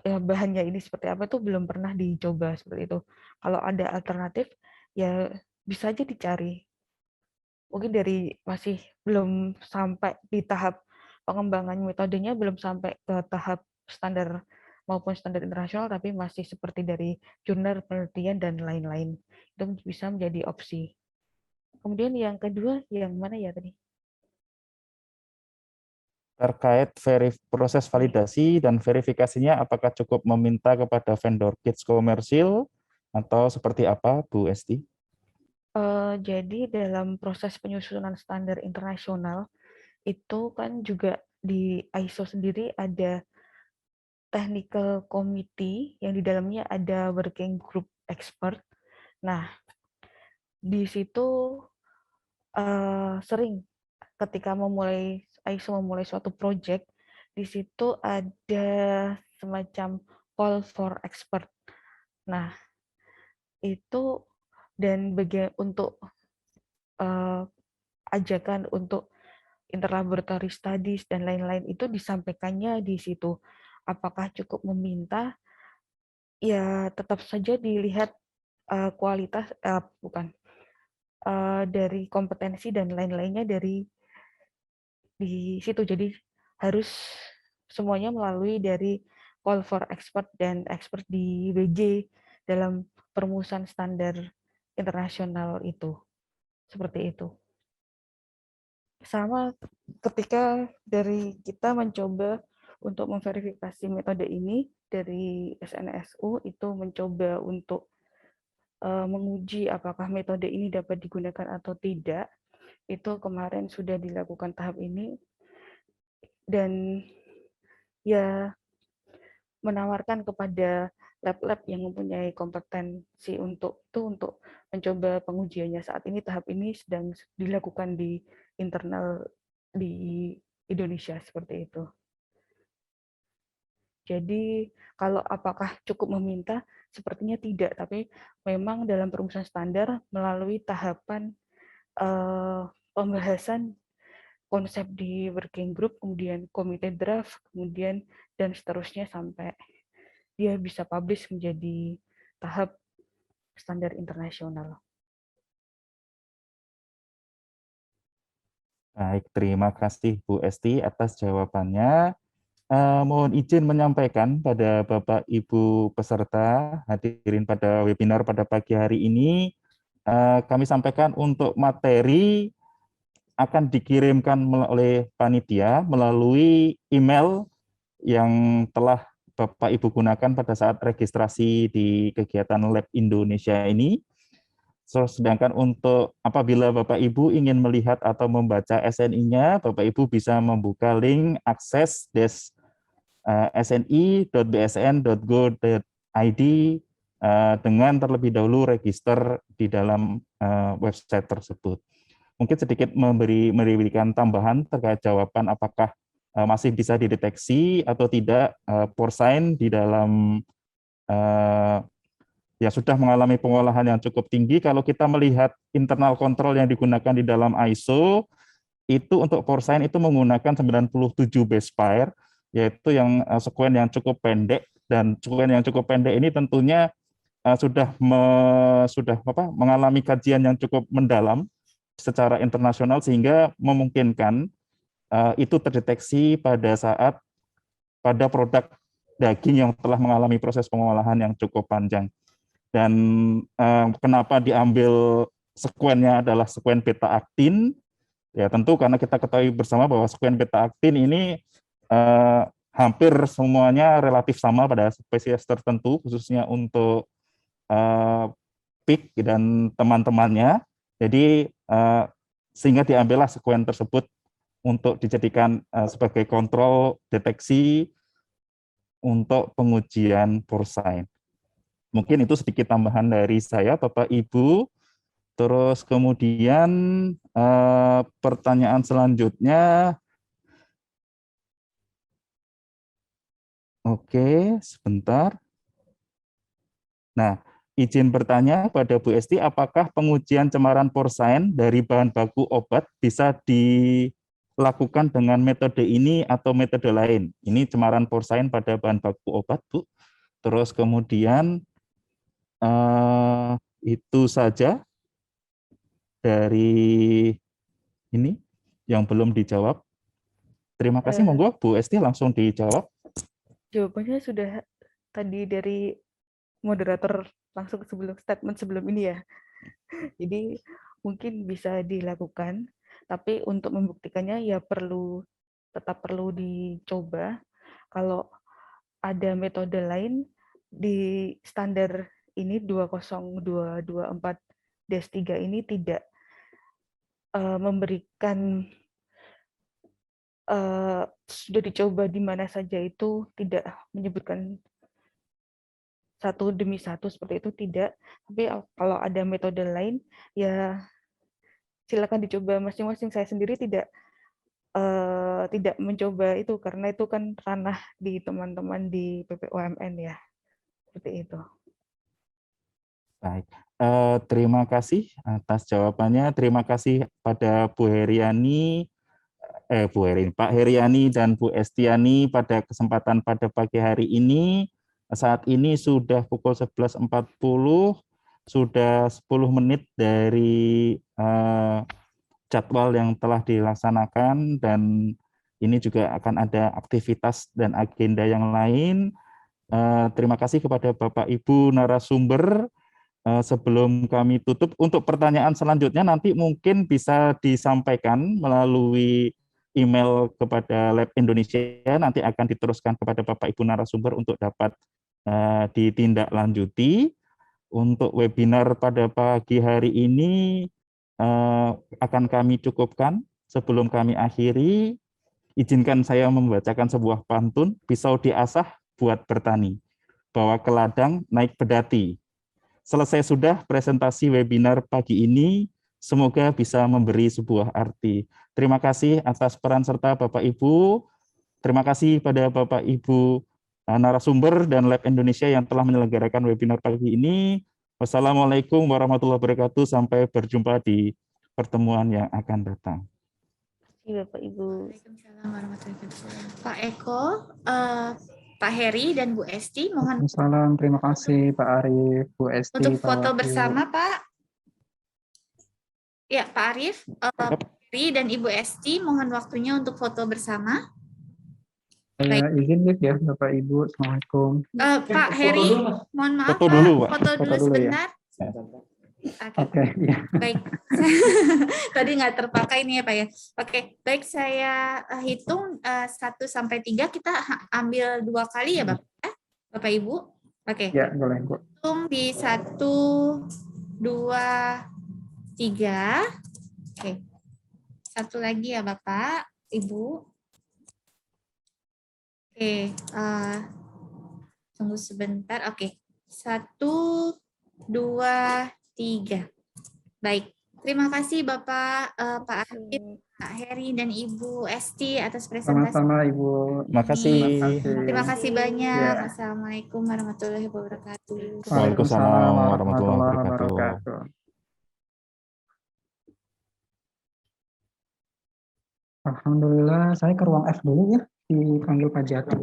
bahannya ini seperti apa itu belum pernah dicoba seperti itu. Kalau ada alternatif, ya bisa aja dicari. Mungkin masih belum sampai di tahap pengembangan metodenya, belum sampai ke tahap standar maupun standar internasional, tapi masih seperti dari jurnal penelitian dan lain-lain. Itu bisa menjadi opsi. Kemudian yang kedua, yang mana ya tadi? terkait proses validasi dan verifikasinya apakah cukup meminta kepada vendor kits komersil atau seperti apa, Bu Esti? Jadi dalam proses penyusunan standar internasional itu kan juga di ISO sendiri ada technical committee yang di dalamnya ada working group expert. Nah, di situ sering ketika ISO memulai suatu project, di situ ada semacam call for expert. Nah, itu dan untuk ajakan untuk interlaboratory studies dan lain-lain itu disampaikannya di situ. Apakah cukup meminta? Ya, tetap saja dilihat kualitas, bukan, dari kompetensi dan lain-lainnya di situ. Jadi harus semuanya melalui dari call for expert dan expert di WG dalam perumusan standar internasional itu. Seperti itu. Sama ketika dari kita mencoba untuk memverifikasi metode ini dari SNSU itu mencoba untuk menguji apakah metode ini dapat digunakan atau tidak, itu kemarin sudah dilakukan tahap ini dan ya menawarkan kepada lab-lab yang mempunyai kompetensi untuk mencoba pengujiannya. Saat ini tahap ini sedang dilakukan di internal di Indonesia seperti itu. Jadi kalau apakah cukup meminta? Sepertinya tidak, tapi memang dalam perumusan standar melalui tahapan pembahasan konsep di working group, kemudian komite draft, kemudian dan seterusnya sampai dia bisa publish menjadi tahap standar internasional. Baik, terima kasih Bu Esti atas jawabannya. Mohon izin menyampaikan pada Bapak Ibu peserta hadirin pada webinar pada pagi hari ini, kami sampaikan untuk materi akan dikirimkan oleh panitia melalui email yang telah Bapak Ibu gunakan pada saat registrasi di kegiatan Lab Indonesia ini. Sedangkan untuk apabila Bapak Ibu ingin melihat atau membaca SNI-nya, Bapak Ibu bisa membuka link akses sni.bsn.go.id dengan terlebih dahulu register di dalam website tersebut. Mungkin sedikit memberikan tambahan terkait jawaban apakah masih bisa dideteksi atau tidak porcine di dalam ya sudah mengalami pengolahan yang cukup tinggi. Kalau kita melihat internal control yang digunakan di dalam ISO, itu untuk porcine itu menggunakan 97 base pair, yaitu yang sekuen yang cukup pendek, dan sekuen yang cukup pendek ini tentunya sudah mengalami kajian yang cukup mendalam secara internasional sehingga memungkinkan itu terdeteksi pada produk daging yang telah mengalami proses pengolahan yang cukup panjang. Dan kenapa diambil sekuennya adalah sekuen beta-aktin? Ya tentu karena kita ketahui bersama bahwa sekuen beta-aktin ini hampir semuanya relatif sama pada spesies tertentu, khususnya untuk PIK dan teman-temannya. Jadi sehingga diambillah sekuen tersebut untuk dijadikan sebagai kontrol deteksi untuk pengujian porcine. Mungkin itu sedikit tambahan dari saya, Bapak Ibu. Terus kemudian pertanyaan selanjutnya. Oke, sebentar. Nah, izin bertanya pada Bu Esti, apakah pengujian cemaran porcine dari bahan baku obat bisa dilakukan dengan metode ini atau metode lain? Ini cemaran porcine pada bahan baku obat, Bu. Terus kemudian itu saja dari ini yang belum dijawab. Terima kasih, monggo Bu Esti langsung dijawab. Jawabannya sudah tadi dari moderator langsung statement sebelum ini ya. Jadi mungkin bisa dilakukan, tapi untuk membuktikannya ya perlu tetap perlu dicoba. Kalau ada metode lain di standar ini 20224-3 ini tidak memberikan sudah dicoba di mana saja, itu tidak menyebutkan satu demi satu seperti itu, tidak. Tapi kalau ada metode lain ya silakan dicoba masing-masing. Saya sendiri tidak mencoba itu karena itu kan ranah di teman-teman di PPOMN ya, seperti itu. Baik, terima kasih atas jawabannya. Terima kasih pada Bu Heriani, Pak Heriani dan Bu Estiani pada kesempatan pada pagi hari ini. Saat ini sudah pukul 11.40, sudah 10 menit dari jadwal yang telah dilaksanakan, dan ini juga akan ada aktivitas dan agenda yang lain. Terima kasih kepada Bapak Ibu narasumber. Sebelum kami tutup, untuk pertanyaan selanjutnya nanti mungkin bisa disampaikan melalui email kepada Lab Indonesia, nanti akan diteruskan kepada Bapak Ibu narasumber untuk dapat ditindaklanjuti. Untuk webinar pada pagi hari ini akan kami cukupkan. Sebelum kami akhiri, izinkan saya membacakan sebuah pantun. Pisau diasah buat bertani, bawa ke ladang naik pedati. Selesai sudah presentasi webinar pagi ini, semoga bisa memberi sebuah arti. Terima kasih atas peran serta Bapak Ibu. Terima kasih pada Bapak Ibu narasumber dan Lab Indonesia yang telah menyelenggarakan webinar pagi ini. Wassalamualaikum warahmatullahi wabarakatuh. Sampai berjumpa di pertemuan yang akan datang. Terima kasih Bapak Ibu. Waalaikumsalam warahmatullahi wabarakatuh. Pak Eko, Pak Heri dan Bu Esti, mohon Waalaikumsalam, terima kasih Pak Arif, Bu Esti, untuk Pak foto Wahyu. bersama, Pak. Ya, Pak Arif, Pak Heri dan Ibu Esti, mohon waktunya untuk foto bersama. Saya izin ya Bapak Ibu, Assalamualaikum. Pak Heri, mohon maaf Foto Pak, dulu, Pak. foto dulu Foto dulu ya. sebentar. Oke, ya. Baik. Tadi nggak terpakai nih ya Pak ya. Oke, baik, saya hitung 1 sampai 3, kita ambil 2 kali ya Bapak Ibu. Oke. Ya, boleh Bu. Hitung di 1, 2, 3. Oke. 1 lagi ya Bapak, Ibu. Oke, tunggu sebentar. Oke, 1, 2, 3. Baik, terima kasih Bapak, Pak Arif, Pak Heri, dan Ibu Esti atas presentasi. Sama-sama Ibu. Terima kasih. Terima kasih banyak. Ya. Assalamualaikum warahmatullahi wabarakatuh. Waalaikumsalam warahmatullahi wabarakatuh. Alhamdulillah, saya ke ruang F dulu ya, dipanggil Pak Jatuh.